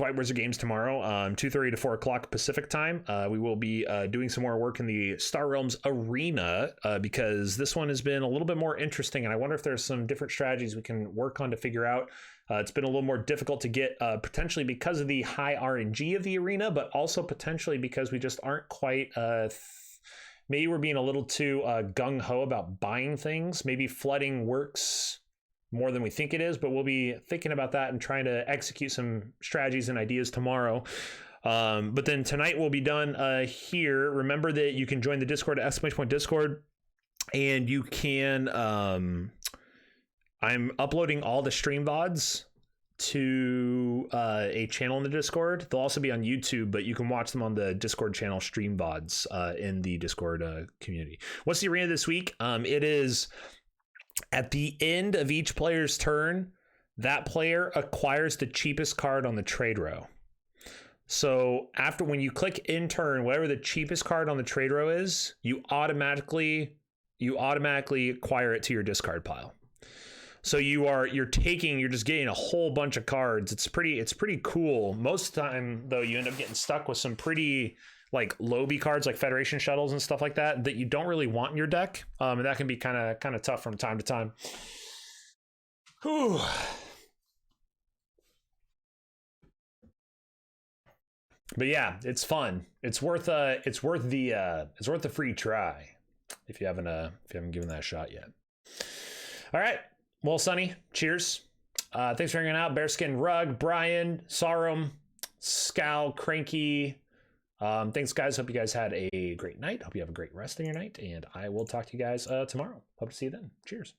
tomorrow, 2:30 to 4 o'clock Pacific time. We will be doing some more work in the Star Realms arena because this one has been a little bit more interesting, and I wonder if there's some different strategies we can work on to figure out. It's been a little more difficult to get, potentially because of the high RNG of the arena, but also potentially because we just aren't quite... maybe we're being a little too gung-ho about buying things. Maybe flooding works more than we think it is, but we'll be thinking about that and trying to execute some strategies and ideas tomorrow. But then tonight we'll be done here. Remember that you can join the Discord at !Discord, and you can... I'm uploading all the stream VODs to a channel in the Discord. They'll also be on YouTube, but you can watch them on the Discord channel stream VODs in the Discord community. What's the arena this week? It is at the end of each player's turn, that player acquires the cheapest card on the trade row. So when you click in turn, whatever the cheapest card on the trade row is, you automatically acquire it to your discard pile. So you're just getting a whole bunch of cards. It's pretty cool. Most of the time though, you end up getting stuck with some pretty like lobby cards like Federation shuttles and stuff like that you don't really want in your deck. And that can be kind of tough from time to time. Whew. But yeah, it's fun. It's worth the free try if you haven't given that a shot yet. All right. Well, Sonny, cheers. Thanks for hanging out. Bearskin Rug, Brian, Sarum, Scowl, Cranky, Thanks, guys. Hope you guys had a great night. Hope you have a great rest of your night, and I will talk to you guys tomorrow. Hope to see you then. Cheers.